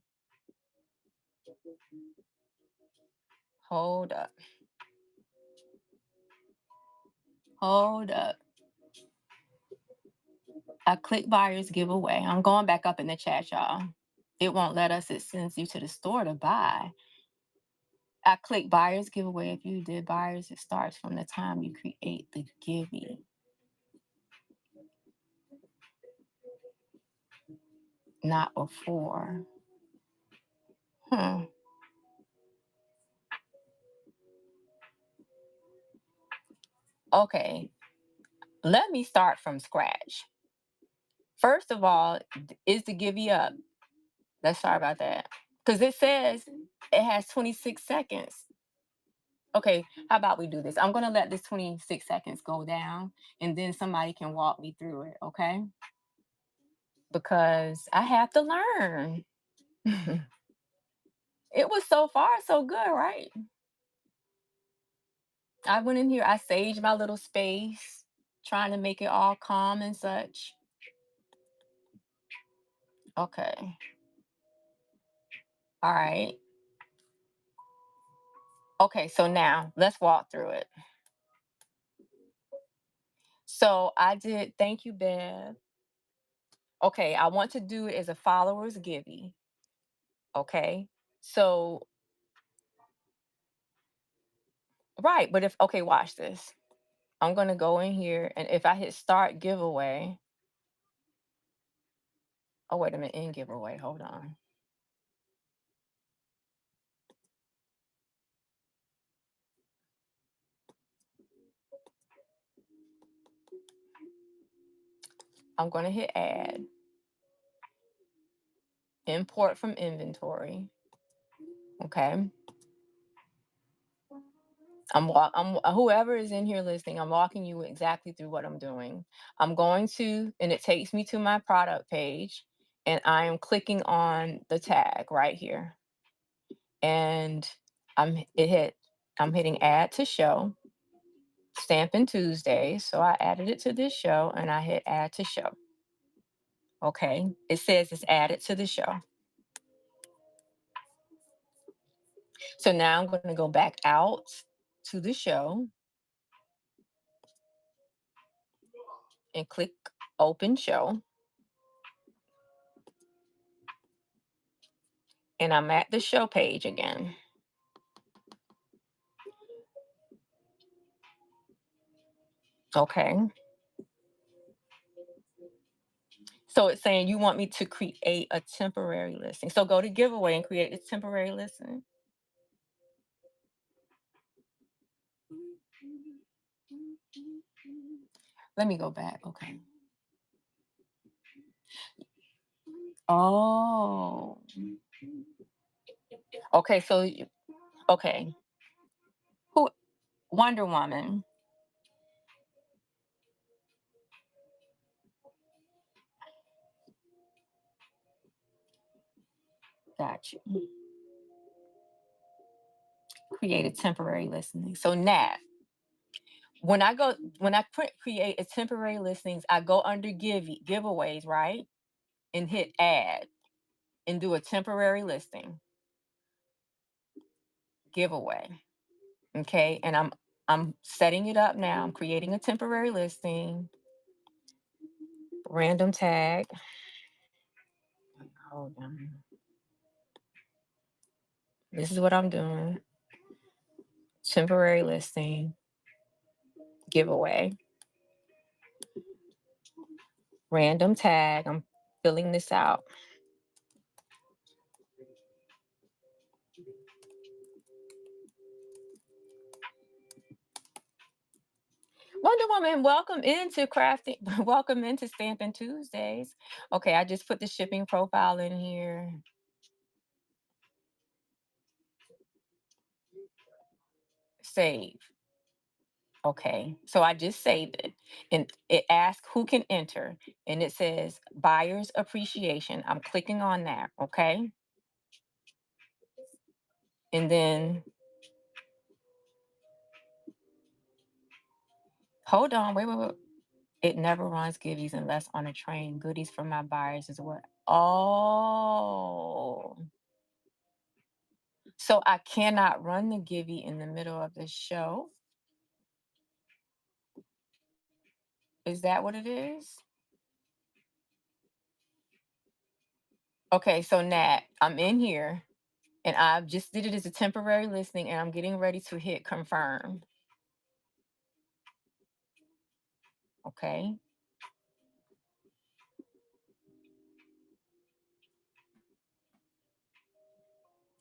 hold up. Hold up. I click buyer's giveaway. I'm going back up in the chat, y'all. It won't let us. It sends you to the store to buy. I click buyer's giveaway. If you did buyers, it starts from the time you create the givey. Not before. Hmm. Okay. Let me start from scratch. First of all, is the givey up? Let's start about that. Because it says it has 26 seconds. Okay, how about we do this? I'm going to let this 26 seconds go down and then somebody can walk me through it, okay? Because I have to learn. It was so far so good, right? I went in here, I saged my little space, trying to make it all calm and such. Okay. All right. Okay, so now let's walk through it. So I did, thank you, Bev. Okay, I want to do it as a followers givey. Okay. So, right, but if, okay, watch this. I'm going to go in here and if I hit start giveaway, oh, wait a minute, in giveaway, hold on. I'm going to hit add, import from inventory. Okay. I'm whoever is in here listening, I'm walking you exactly through what I'm doing. I'm going to, and it takes me to my product page, and I am clicking on the tag right here. And I'm hitting add to show, Stampin Tuesdays. So I added it to this show and I hit add to show. Okay. It says it's added to the show. So now I'm going to go back out to the show and click open show. And I'm at the show page again. Okay. So it's saying you want me to create a temporary listing. So go to giveaway and create a temporary listing. Let me go back. Okay. Oh. Okay. So, okay. Who? Wonder Woman. Got you. Create a temporary listing. So Nat, when I create a temporary listings, I go under giveaways, right? And hit add and do a temporary listing giveaway. Okay. And I'm setting it up now. I'm creating a temporary listing. Random tag. Hold on. This is what I'm doing. Temporary listing, giveaway, random tag. I'm filling this out. Wonder Woman, welcome into crafting. Welcome into Stampin' Tuesdays. Okay, I just put the shipping profile in here. Save. Okay, so I just saved it, and it asks who can enter, and it says buyer's appreciation. I'm clicking on that. Okay, and then hold on, wait, wait, wait. It never runs giveies unless on a train. Goodies for my buyers is what? Oh, so I cannot run the givey in the middle of the show. Is that what it is? Okay, so Nat, I'm in here and I've just did it as a temporary listing and I'm getting ready to hit confirm. Okay.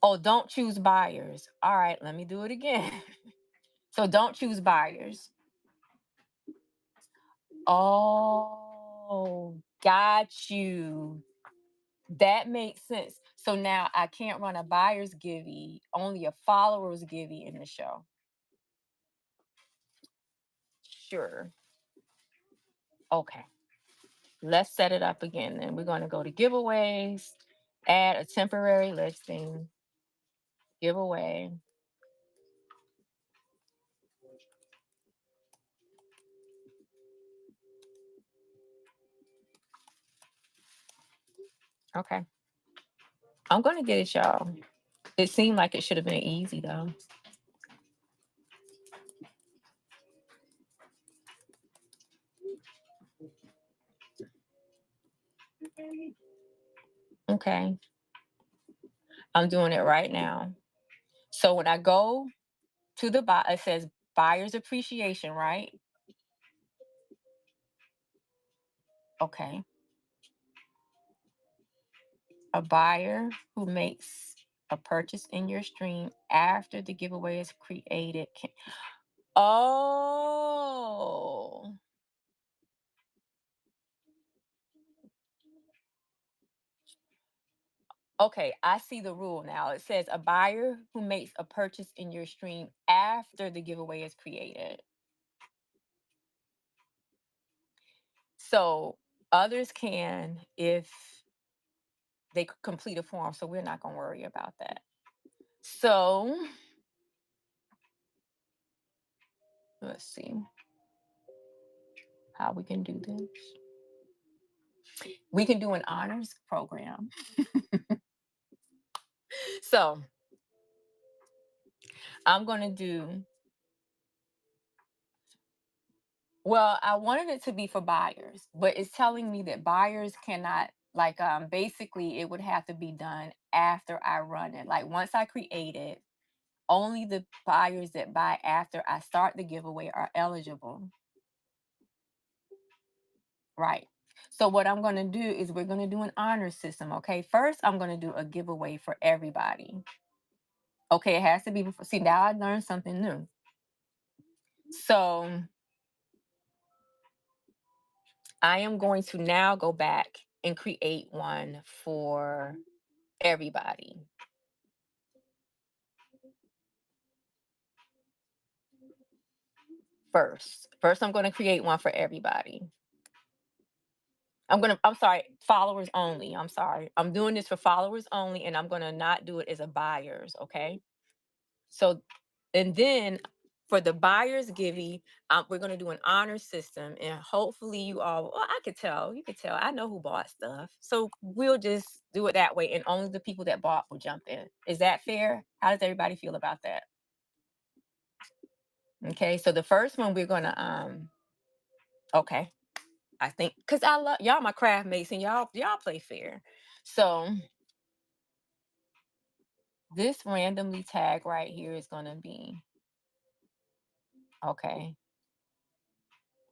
Oh, don't choose buyers. All right, let me do it again. So don't choose buyers. Oh, got you. That makes sense. So now I can't run a buyer's givey, only a follower's givey in the show. Sure. Okay. Let's set it up again. Then we're going to go to giveaways, add a temporary listing, giveaway. Okay. I'm going to get it, y'all. It seemed like it should have been easy, though. Okay. I'm doing it right now. So when I go to the buy, it says buyer's appreciation, right? Okay. A buyer who makes a purchase in your stream after the giveaway is created can. Oh. Okay, I see the rule now. It says a buyer who makes a purchase in your stream after the giveaway is created. So others can if they complete a form. So we're not going to worry about that. So let's see how we can do this. We can do an honors program. So I'm going to do, well, I wanted it to be for buyers, but it's telling me that buyers cannot, like, basically it would have to be done after I run it. Like once I create it, only the buyers that buy after I start the giveaway are eligible. Right. So what I'm going to do is we're going to do an honor system. Okay. First, I'm going to do a giveaway for everybody. Okay. It has to be before. See, now I learned something new. So I am going to now go back and create one for everybody. First, I'm going to create one for everybody. I'm sorry, followers only. I'm sorry. I'm doing this for followers only, and I'm going to not do it as a buyers. Okay. So, and then for the buyers givey, we're going to do an honor system, and hopefully you all. Well, I could tell. You could tell. I know who bought stuff, so we'll just do it that way, and only the people that bought will jump in. Is that fair? How does everybody feel about that? Okay. So the first one we're going to Okay. I think because I love y'all, my craft mates, and y'all play fair. So This randomly tag right here is going to be okay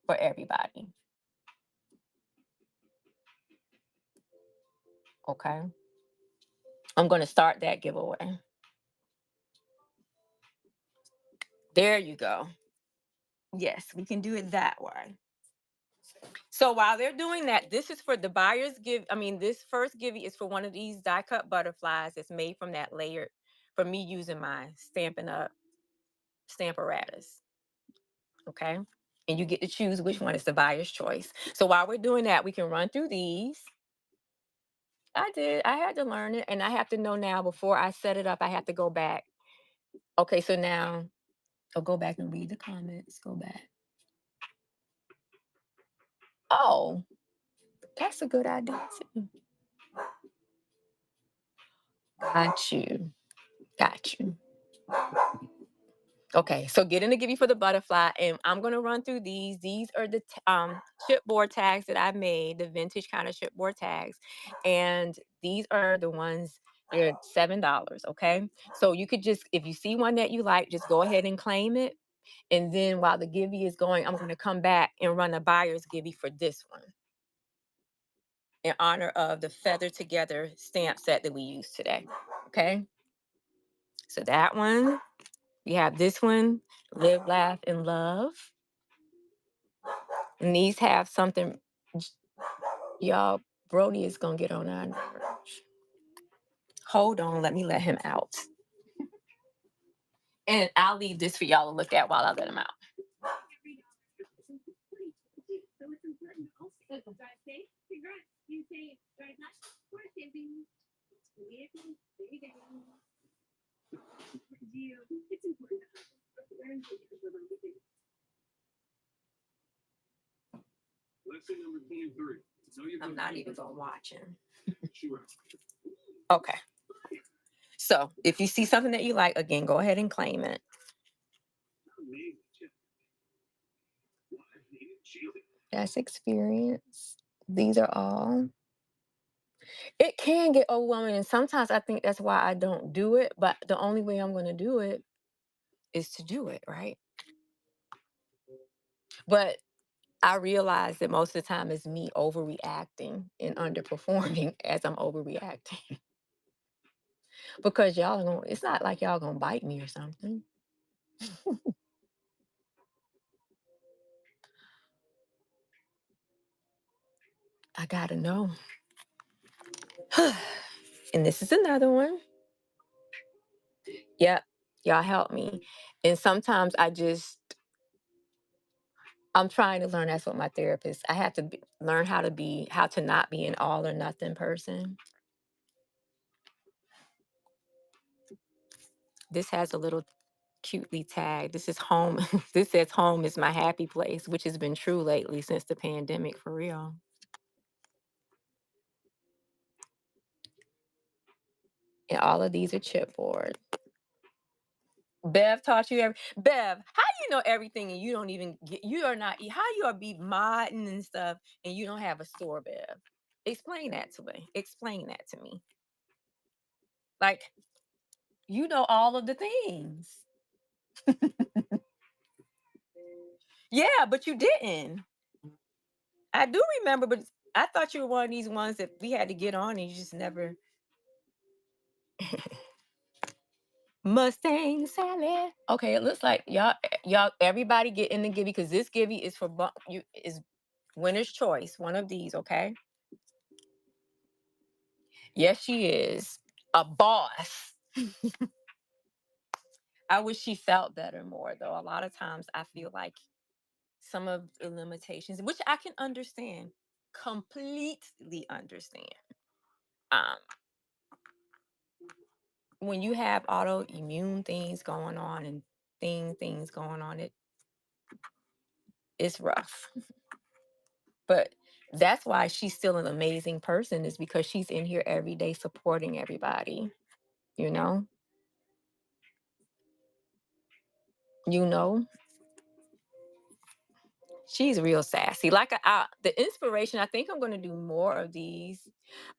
for everybody. Okay. I'm going to start that giveaway. There you go. Yes, we can do it that way. So while they're doing that, this is for the buyer's give. I mean, this first givey is for one of these die cut butterflies that's made from that layered, for me using my Stampin' Up Stamparatus. Okay. And you get to choose which one is the buyer's choice. So while we're doing that, we can run through these. I did. I had to learn it. And I have to know now before I set it up, I have to go back. Okay. So now I'll go back and read the comments. Go back. Oh, that's a good idea too. Got you. Got you. Okay, so get in the Gibby for the butterfly, and I'm gonna run through these. These are the chipboard tags that I made, the vintage kind of chipboard tags, and these are the ones. They're $7. Okay, so you could just, if you see one that you like, just go ahead and claim it, and then while the Gibby is going, I'm gonna come back and run a buyer's Gibby for this one in honor of the feather together stamp set that we use today. Okay, so that one. We have this one, Live, Laugh, and Love. And these have something, y'all, Brody is going to get on our nerves. Hold on, let me let him out. And I'll leave this for y'all to look at while I let him out. I'm not even going to watch him. Okay. So if you see something that you like, again, go ahead and claim it. That's experience. These are all. It can get overwhelming, and sometimes I think that's why I don't do it. But the only way I'm going to do it is to do it, right? But I realize that most of the time it's me overreacting and underperforming as I'm overreacting. Because y'all are gonna, it's not like y'all gonna bite me or something. I gotta know. And this is another one. Yep. Y'all help me. And sometimes I'm trying to learn. That's what my therapist. I have to learn how to not be an all or nothing person. This has a little cutely tag. This is home. This says home is my happy place, which has been true lately since the pandemic, for real. And all of these are chipboard. Bev taught you Bev, how you know everything and you don't even get, you are not, how you are be modding and stuff and you don't have a store, Bev? Explain that to me. Explain that to me. Like, you know all of the things. Yeah, but you didn't. I do remember, but I thought you were one of these ones that we had to get on and you just never. Mustang Sally. Okay, it looks like y'all, everybody get in the Gibby because this Gibby is for you is winner's choice. One of these, okay? Yes, she is a boss. I wish she felt better more, though. A lot of times I feel like some of the limitations, which I can understand, completely understand. Um, when you have autoimmune things going on and things going on, it's rough. But that's why she's still an amazing person, is because she's in here every day supporting everybody, you know? You know? She's real sassy. Like the inspiration, I think I'm going to do more of these.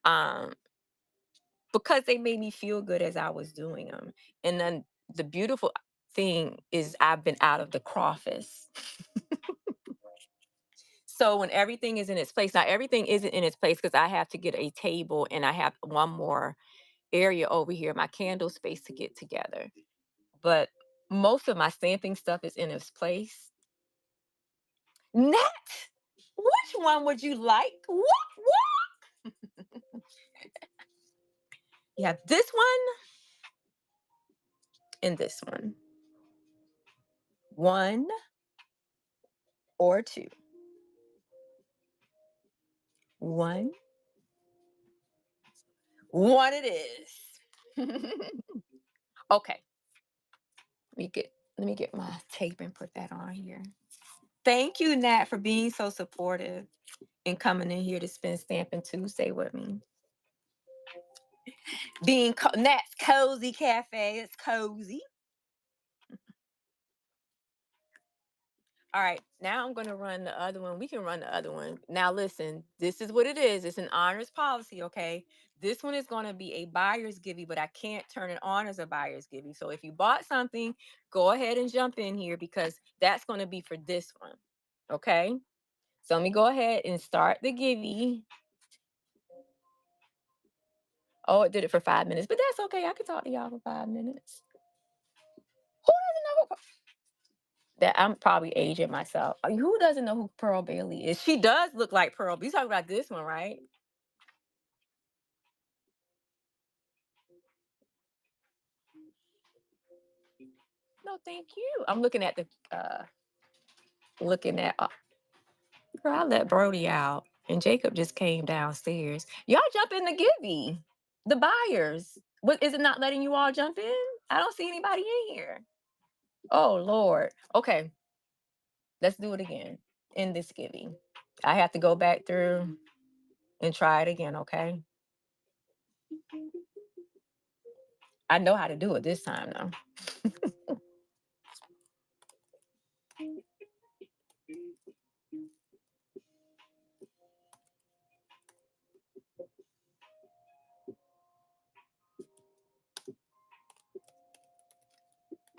Um, because they made me feel good as I was doing them. And then the beautiful thing is I've been out of the crawfish. So when everything is in its place, now everything isn't in its place because I have to get a table and I have one more area over here, my candle space to get together. But most of my stamping stuff is in its place. Nat, which one would you like? What? You have this one and this one. One or two. One. One it is. Okay. Let me get my tape and put that on here. Thank you, Nat, for being so supportive and coming in here to spend Stampin' Tuesday with me. Nat's Cozy Cafe. It's cozy. All right, now I'm going to run the other one. We can run the other one. Now, listen, this is what it is. It's an honors policy, okay? This one is going to be a buyer's givey, but I can't turn it on as a buyer's givey. So if you bought something, go ahead and jump in here because that's going to be for this one, okay? So let me go ahead and start the givey. Oh, it did it for 5 minutes, but that's okay. I can talk to y'all for 5 minutes. Who doesn't know that I'm probably aging myself? Who doesn't know who Pearl Bailey is? She does look like Pearl. You talking about this one, right? No, thank you. I'm looking at the looking at girl, I let Brody out and Jacob just came downstairs. Y'all jump in the givey. The buyers. What is it not letting you all jump in? I don't see anybody in here. Oh Lord. Okay. Let's do it again in this giving. I have to go back through and try it again, okay? I know how to do it this time though.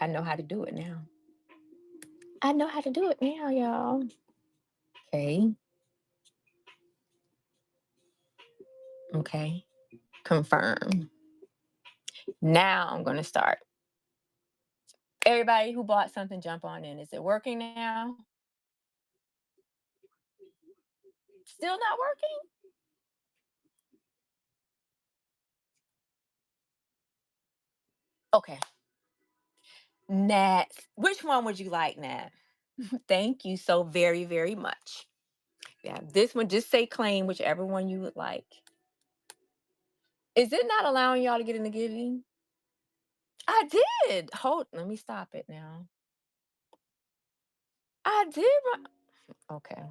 I know how to do it now. I know how to do it now, y'all. Okay. Okay. Confirm. Now I'm going to start. Everybody who bought something, jump on in. Is it working now? Still not working? Okay. Nat, which one would you like, Nat? Thank you so very, very much. Yeah, this one, just say claim whichever one you would like. Is it not allowing y'all to get in the giving? I did. Hold, let me stop it now. I did. Okay.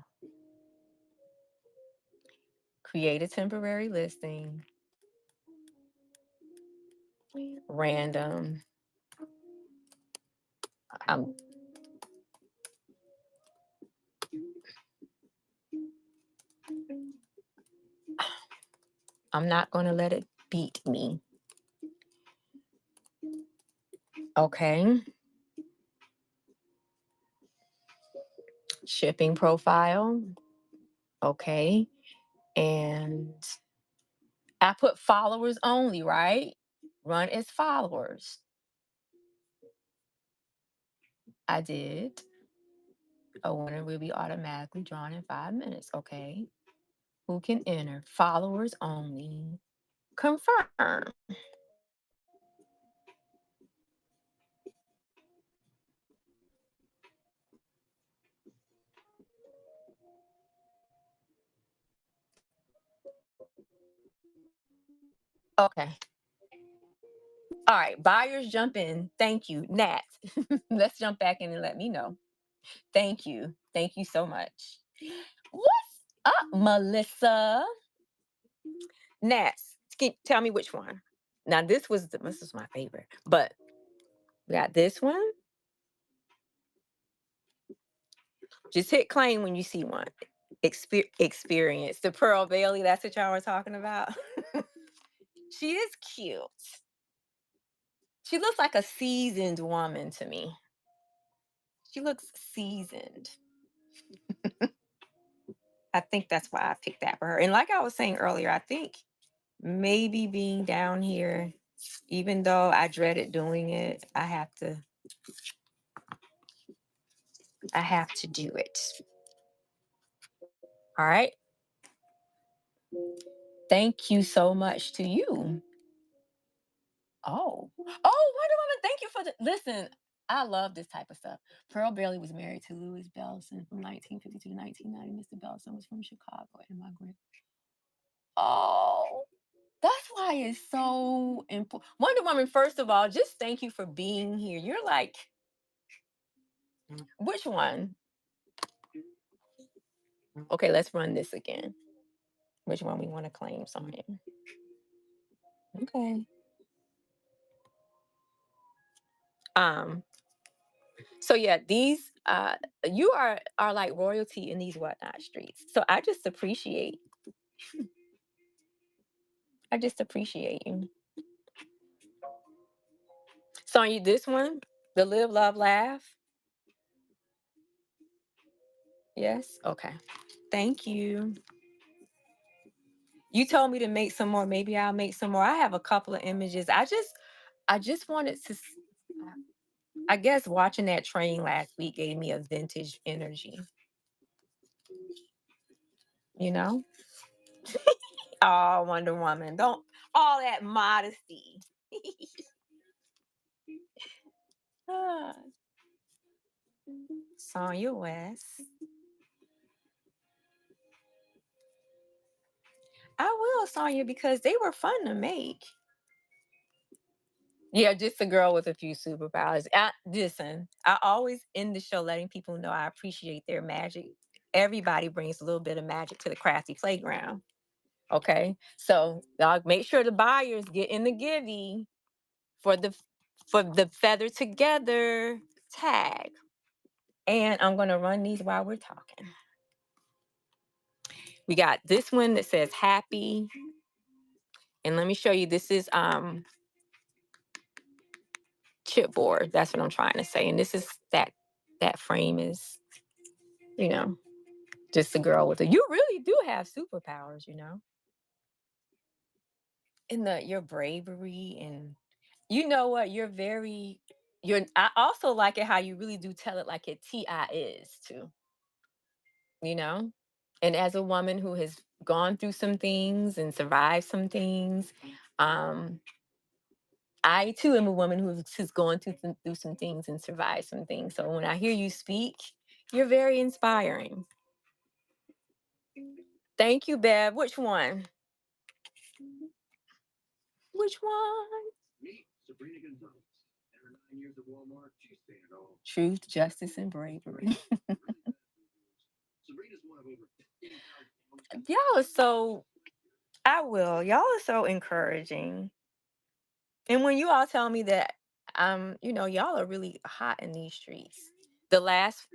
Create a temporary listing. Random. I'm I'm not going to let it beat me. Okay. Shipping profile. Okay. And I put followers only, right? Run as followers. I did. A winner will be automatically drawn in 5 minutes. Okay. Who can enter? Followers only. Confirm. Okay. All right. Buyers jump in. Thank you. Nat. Let's jump back in and let me know. Thank you. Thank you so much. What's up, Melissa? Nat, tell me which one. Now this was my favorite, but we got this one. Just hit claim when you see one. Experience the Pearl Bailey. That's what y'all were talking about. She is cute. She looks like a seasoned woman to me. She looks seasoned. I think that's why I picked that for her. And like I was saying earlier, I think maybe being down here, even though I dreaded doing it, I have to do it. All right. Thank you so much to you. Oh, Wonder Woman, thank you for the listen. I love this type of stuff. Pearl Bailey was married to Louis Bellson from 1952 to 1990. Mr. Bellson was from Chicago and my grand. Oh, that's why it's so important. Wonder Woman, first of all, just thank you for being here. You're like, which one? Okay, let's run this again. Which one we want to claim, Sonya? Okay. Um, so yeah, these you are like royalty in these whatnot streets. So I just appreciate you. Sonya, this one, the live, love, laugh. Yes? Okay. Thank you. You told me to make some more. Maybe I'll make some more. I have a couple of images. I just wanted to I guess watching that train last week gave me a vintage energy, you know? Oh, Wonder Woman. Don't all that modesty. Ah, Sonya West. I will, Sonya, because they were fun to make. Yeah, just a girl with a few superpowers. Listen, I always end the show letting people know I appreciate their magic. Everybody brings a little bit of magic to the crafty playground. Okay, so y'all make sure the buyers get in the givey for the feather together tag. And I'm gonna run these while we're talking. We got this one that says happy, and let me show you. This is chipboard. That's what I'm trying to say. And this is that frame is, you know, just a girl with a. You really do have superpowers, you know, in the your bravery and you know what you're very. You're. I also like it how you really do tell it like it ti is too. You know, and as a woman who has gone through some things and survived some things, um, I too am a woman who's gone through some things and survived some things. So when I hear you speak, you're very inspiring. Thank you, Bev. Which one? Which one? Truth, justice, and bravery. Y'all are so. I will. Y'all are so encouraging. And when you all tell me that, y'all are really hot in these streets. The last,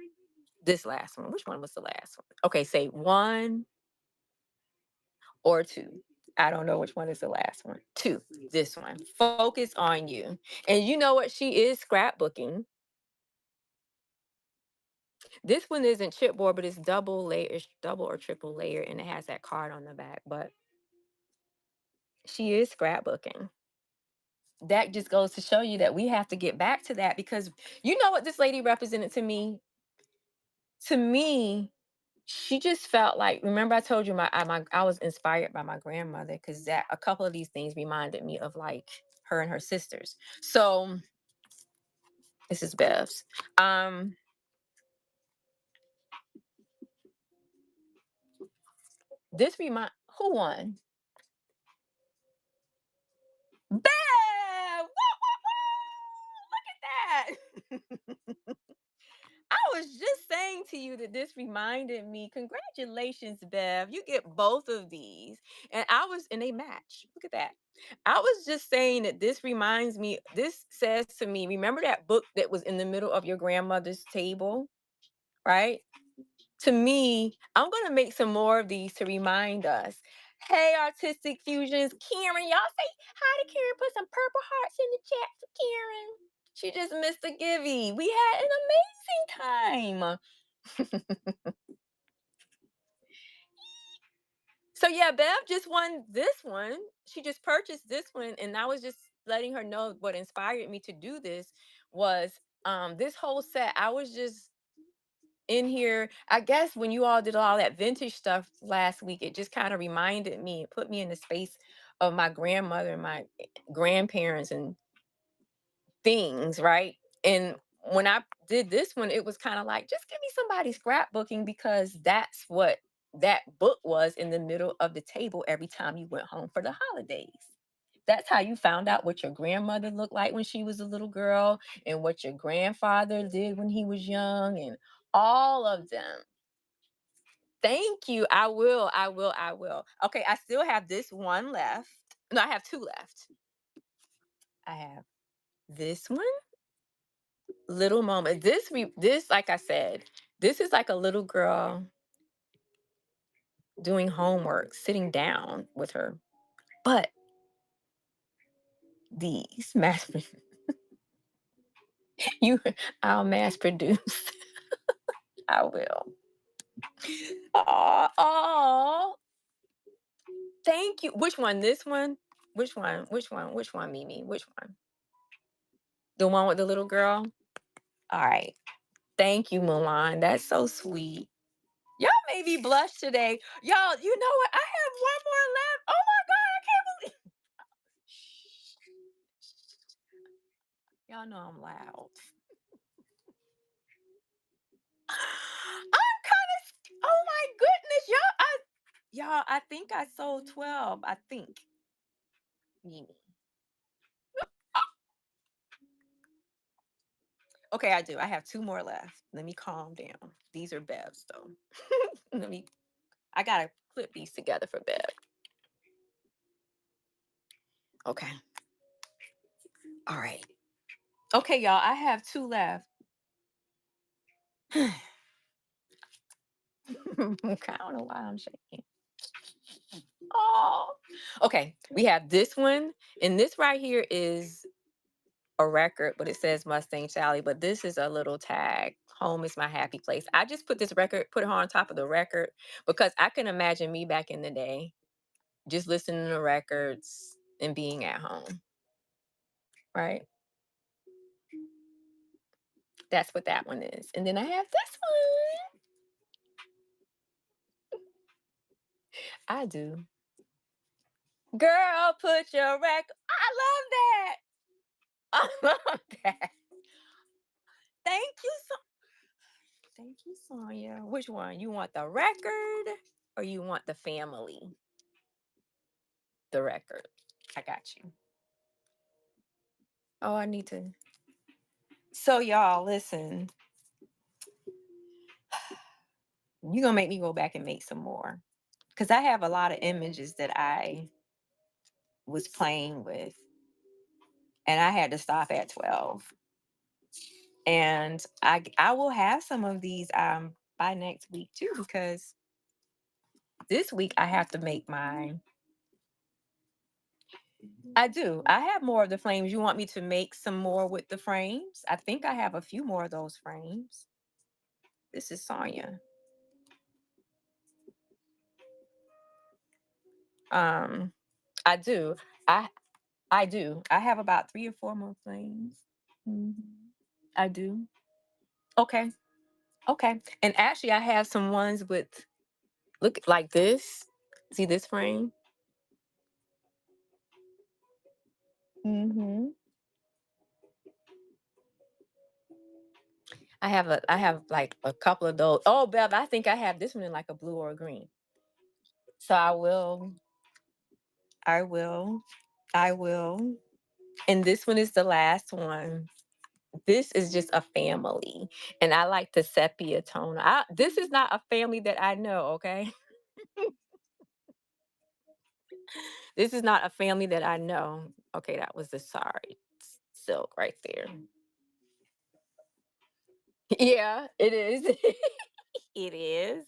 this last one. Which one was the last one? Okay, say one or two. I don't know which one is the last one. Two. This one. Focus on you. And you know what? She is scrapbooking. This one isn't chipboard, but it's double layer, it's double or triple layer, and it has that card on the back. But she is scrapbooking. That just goes to show you that we have to get back to that because you know what this lady represented to me? To me, she just felt like remember I told you I was inspired by my grandmother because that a couple of these things reminded me of like her and her sisters. So this is Bev's. This remind who won? Bev! Woo, woo, woo! Look at that. I was just saying to you that this reminded me, congratulations, Bev. You get both of these. And they match. Look at that. I was just saying that this reminds me, this says to me, remember that book that was in the middle of your grandmother's table, right? To me, I'm going to make some more of these to remind us Hey, Artistic Fusions. Karen, y'all say hi to Karen. Put some purple hearts in the chat for Karen. She just missed a givey. We had an amazing time. So yeah, Bev just won this one. She just purchased this one, and I was just letting her know what inspired me to do this was this whole set. I was just in here. I guess when you all did all that vintage stuff last week, it just kind of reminded me, it put me in the space of my grandmother and my grandparents and things, right? And when I did this one, it was kind of like, just give me somebody scrapbooking, because that's what that book was in the middle of the table every time you went home for the holidays. That's how you found out what your grandmother looked like when she was a little girl, and what your grandfather did when he was young, and all of them. Thank you. I will. I will. I will. Okay, I still have this one left. No, I have two left. I have this one, little moment. This, like I said, this is like a little girl doing homework, sitting down with her. But these mass you I'll mass produce. I will. Oh, thank you. Which one? This one? Which one? Which one? Which one, Mimi? Which one? The one with the little girl? All right. Thank you, Milan. That's so sweet. Y'all made me blush today. Y'all, you know what? I have one more left. Oh my God, I can't believe. Y'all know I'm loud. I'm kind of, oh my goodness, y'all, I think I sold 12. I think. Mimi. Okay, I do. I have two more left. Let me calm down. These are Bev's though. I gotta clip these together for Bev. Okay. All right. Okay, y'all, I have two left. Okay, I don't know why I'm shaking. Oh, okay. We have this one, and this right here is a record, but it says Mustang Sally. But this is a little tag. Home is my happy place. I just put this record, put her on top of the record, because I can imagine me back in the day, just listening to records and being at home. Right. That's what that one is. And then I have this one. I do. Girl, put your record. I love that. I love that. Thank you so Thank you, Sonia. Which one? You want the record or you want the family? The record. I got you. Oh, I need to. So, y'all, listen. You're going to make me go back and make some more. Because I have a lot of images that I was playing with. And I had to stop at 12. And I will have some of these by next week too, because this week I have to make my I do. I have more of the frames. You want me to make some more with the frames? I think I have a few more of those frames. This is Sonya. Um, I do. I I do. I have about 3 or 4 more frames. Mhm. I do. Okay. Okay. And actually, I have some ones with look like this. See this frame? Hmm. I have like a couple of those. Oh, Bev, I think I have this one in like a blue or a green. So I will, I will. And this one is the last one. This is just a family, and I like the sepia tone. This is not a family that I know. Okay, this is not a family that I know. Okay, that was the sorry silk right there. Yeah, it is. It is.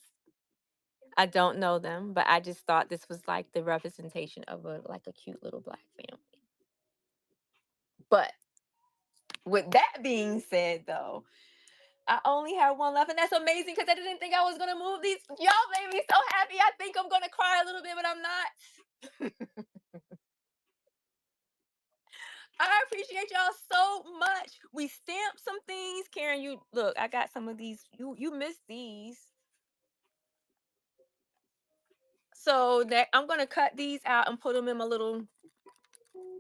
I don't know them, but I just thought this was like the representation of a cute little black family. But with that being said, though, I only have one left, and that's amazing because I didn't think I was gonna move these. Y'all made me so happy. I think I'm gonna cry a little bit, but I'm not. I appreciate y'all so much. We stamped some things. Karen, you look, I got some of these. You missed these. So that I'm gonna cut these out and put them in my little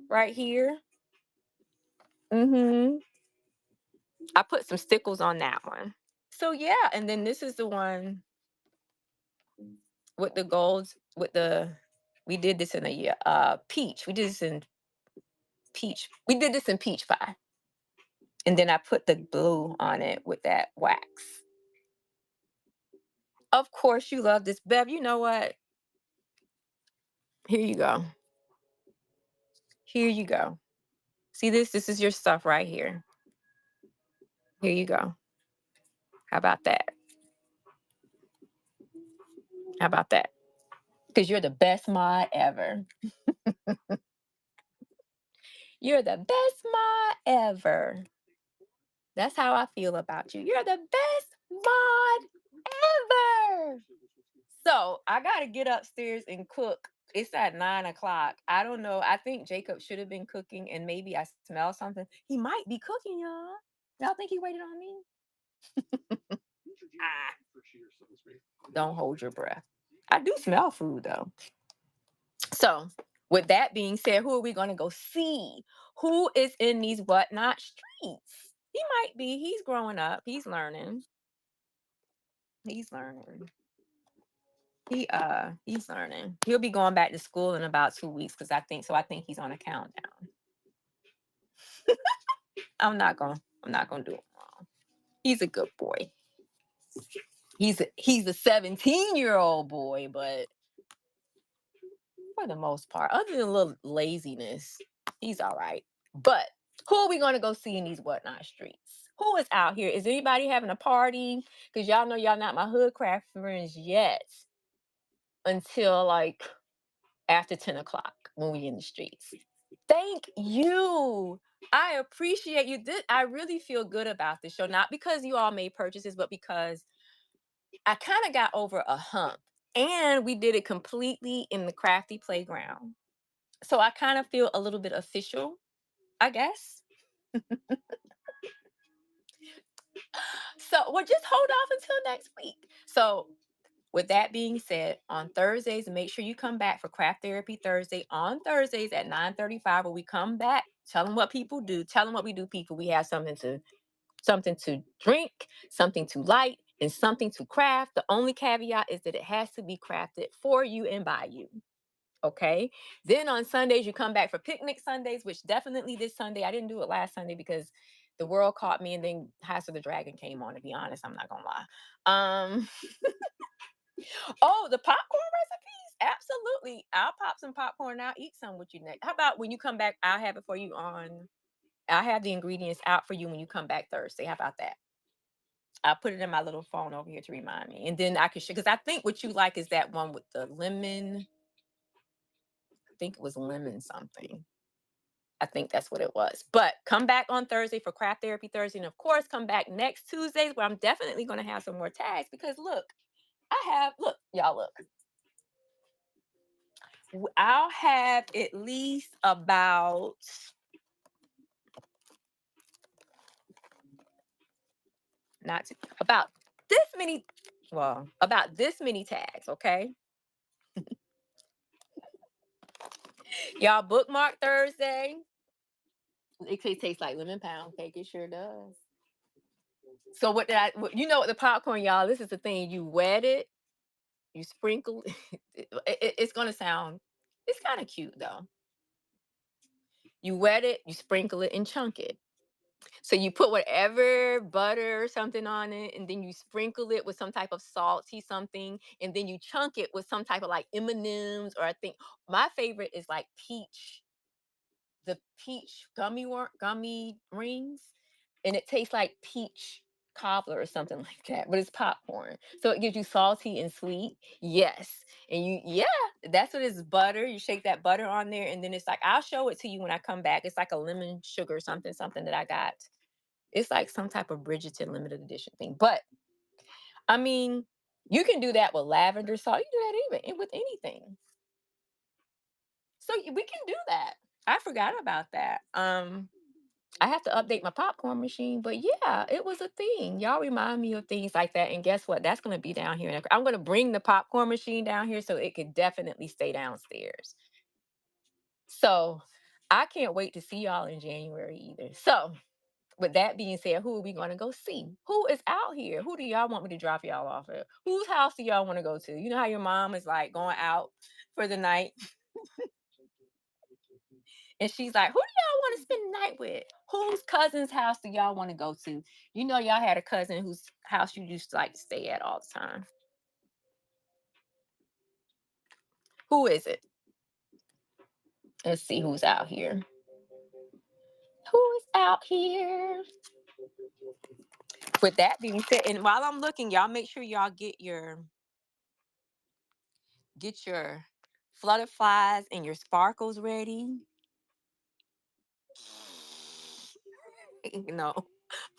right here. Mm-hmm. I put some stickles on that one. So yeah, and then this is the one with the golds with the we did this in a year peach. We did this in peach. We did this in peach pie. And then I put the blue on it with that wax. Of course you love this, Bev. You know what? Here you go. Here you go. See this? This is your stuff right here. Here you go. How about that? How about that? Because you're the best mod ever. You're the best mod ever. That's how I feel about you. You're the best mod ever. So I gotta get upstairs and cook. It's at 9 o'clock. I don't know. I think Jacob should have been cooking, and maybe I smell something. He might be cooking, y'all. Y'all think he waited on me? Ah, don't hold your breath. I do smell food though. So, with that being said, who are we gonna go see? Who is in these whatnot streets? He might be. He's growing up. He's learning. He's learning. He's learning. He'll be going back to school in about 2 weeks because I think he's on a countdown. I'm not gonna do it wrong. He's a good boy. He's a 17-year-old boy, but for the most part, other than a little laziness, he's all right. But who are we gonna go see in these whatnot streets? Who is out here? Is anybody having a party? Because y'all know y'all not my hood craft friends yet until like after 10 o'clock when we in the streets. Thank you. I appreciate you. I really feel good about this show, not because you all made purchases, but because I kind of got over a hump and we did it completely in the crafty playground. So I kind of feel a little bit official, I guess. So we'll just hold off until next week. So with that being said, on Thursdays, make sure you come back for Craft Therapy Thursday on Thursdays at 9:35. When we come back, tell them what people do. Tell them what we do, people. We have something to drink, something to light, and something to craft. The only caveat is that it has to be crafted for you and by you. Okay. Then on Sundays, you come back for Picnic Sundays, which definitely this Sunday, I didn't do it last Sunday because the world caught me and then House of the Dragon came on, to be honest. I'm not gonna lie. Um Oh, the popcorn recipes? Absolutely. I'll pop some popcorn and I'll eat some with you next. How about when you come back, I'll have the ingredients out for you when you come back Thursday. How about that? I'll put it in my little phone over here to remind me. And then I can share because I think what you like is that one with the lemon. I think it was lemon something. I think that's what it was. But come back on Thursday for Craft Therapy Thursday. And of course, come back next Tuesdays where I'm definitely going to have some more tags because look, y'all look. I'll have at least about not to, about this many, well, about this many tags, okay? Y'all bookmark Thursday. It tastes like lemon pound cake. It sure does. So you know what the popcorn, y'all, this is the thing. You wet it, you sprinkle it's gonna sound, it's kind of cute though. You wet it, you sprinkle it and chunk it. So you put whatever butter or something on it, and then you sprinkle it with some type of salty something, and then you chunk it with some type of like M&Ms, or I think my favorite is like the peach gummy rings, and it tastes like peach cobbler or something like that, but it's popcorn. So it gives you salty and sweet. Yes. And yeah, that's what it's butter. You shake that butter on there, and then it's like, I'll show it to you when I come back. It's like a lemon sugar something, something that I got. It's like some type of Bridgerton limited edition thing. But I mean, you can do that with lavender salt. You can do that even with anything. So we can do that. I forgot about that. I have to update my popcorn machine, but yeah, it was a thing. Y'all remind me of things like that. And guess what? That's going to be down here. I'm going to bring the popcorn machine down here so it could definitely stay downstairs. So I can't wait to see y'all in January either. So with that being said, who are we going to go see? Who is out here? Who do y'all want me to drop y'all off at? Whose house do y'all want to go to? You know how your mom is like going out for the night and she's like, who do y'all want to spend the night with? Whose cousin's house do y'all want to go to? You know, y'all had a cousin whose house you used to like to stay at all the time. Who is it? Let's see who's out here. Who is out here? With that being said, and while I'm looking, y'all make sure y'all get your flutterflies and your sparkles ready. You know,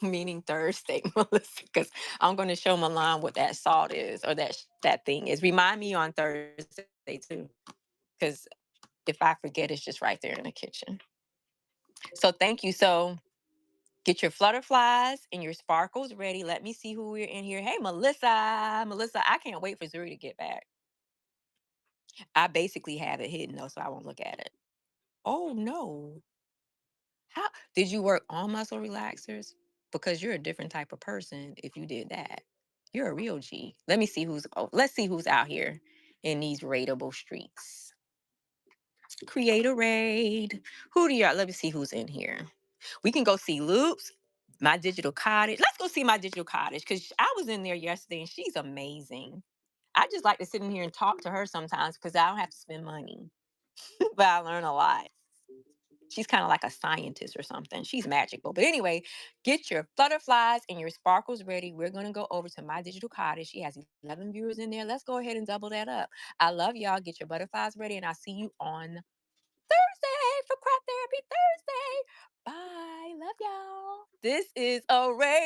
meaning Thursday, Melissa, because I'm going to show Milan what that salt is or that thing is. Remind me on Thursday too, because if I forget, it's just right there in the kitchen. So thank you. So get your flutterflies and your sparkles ready. Let me see who we're in here. Hey, Melissa. Melissa, I can't wait for Zuri to get back. I basically have it hidden though, so I won't look at it. Oh no. How did you work on muscle relaxers? Because you're a different type of person if you did that. You're a real G. Let's see who's out here in these raidable streets. Create a raid. Who do y'all let me see who's in here. We can go see Loops, my digital cottage. Let's go see my digital cottage because I was in there yesterday and she's amazing. I just like to sit in here and talk to her sometimes because I don't have to spend money. But I learn a lot. She's kind of like a scientist or something. She's magical. But anyway, get your butterflies and your sparkles ready. We're going to go over to my digital cottage. She has 11 viewers in there. Let's go ahead and double that up. I love y'all. Get your butterflies ready, and I'll see you on Thursday for Craft Therapy Thursday. Bye. Love y'all. This is a race.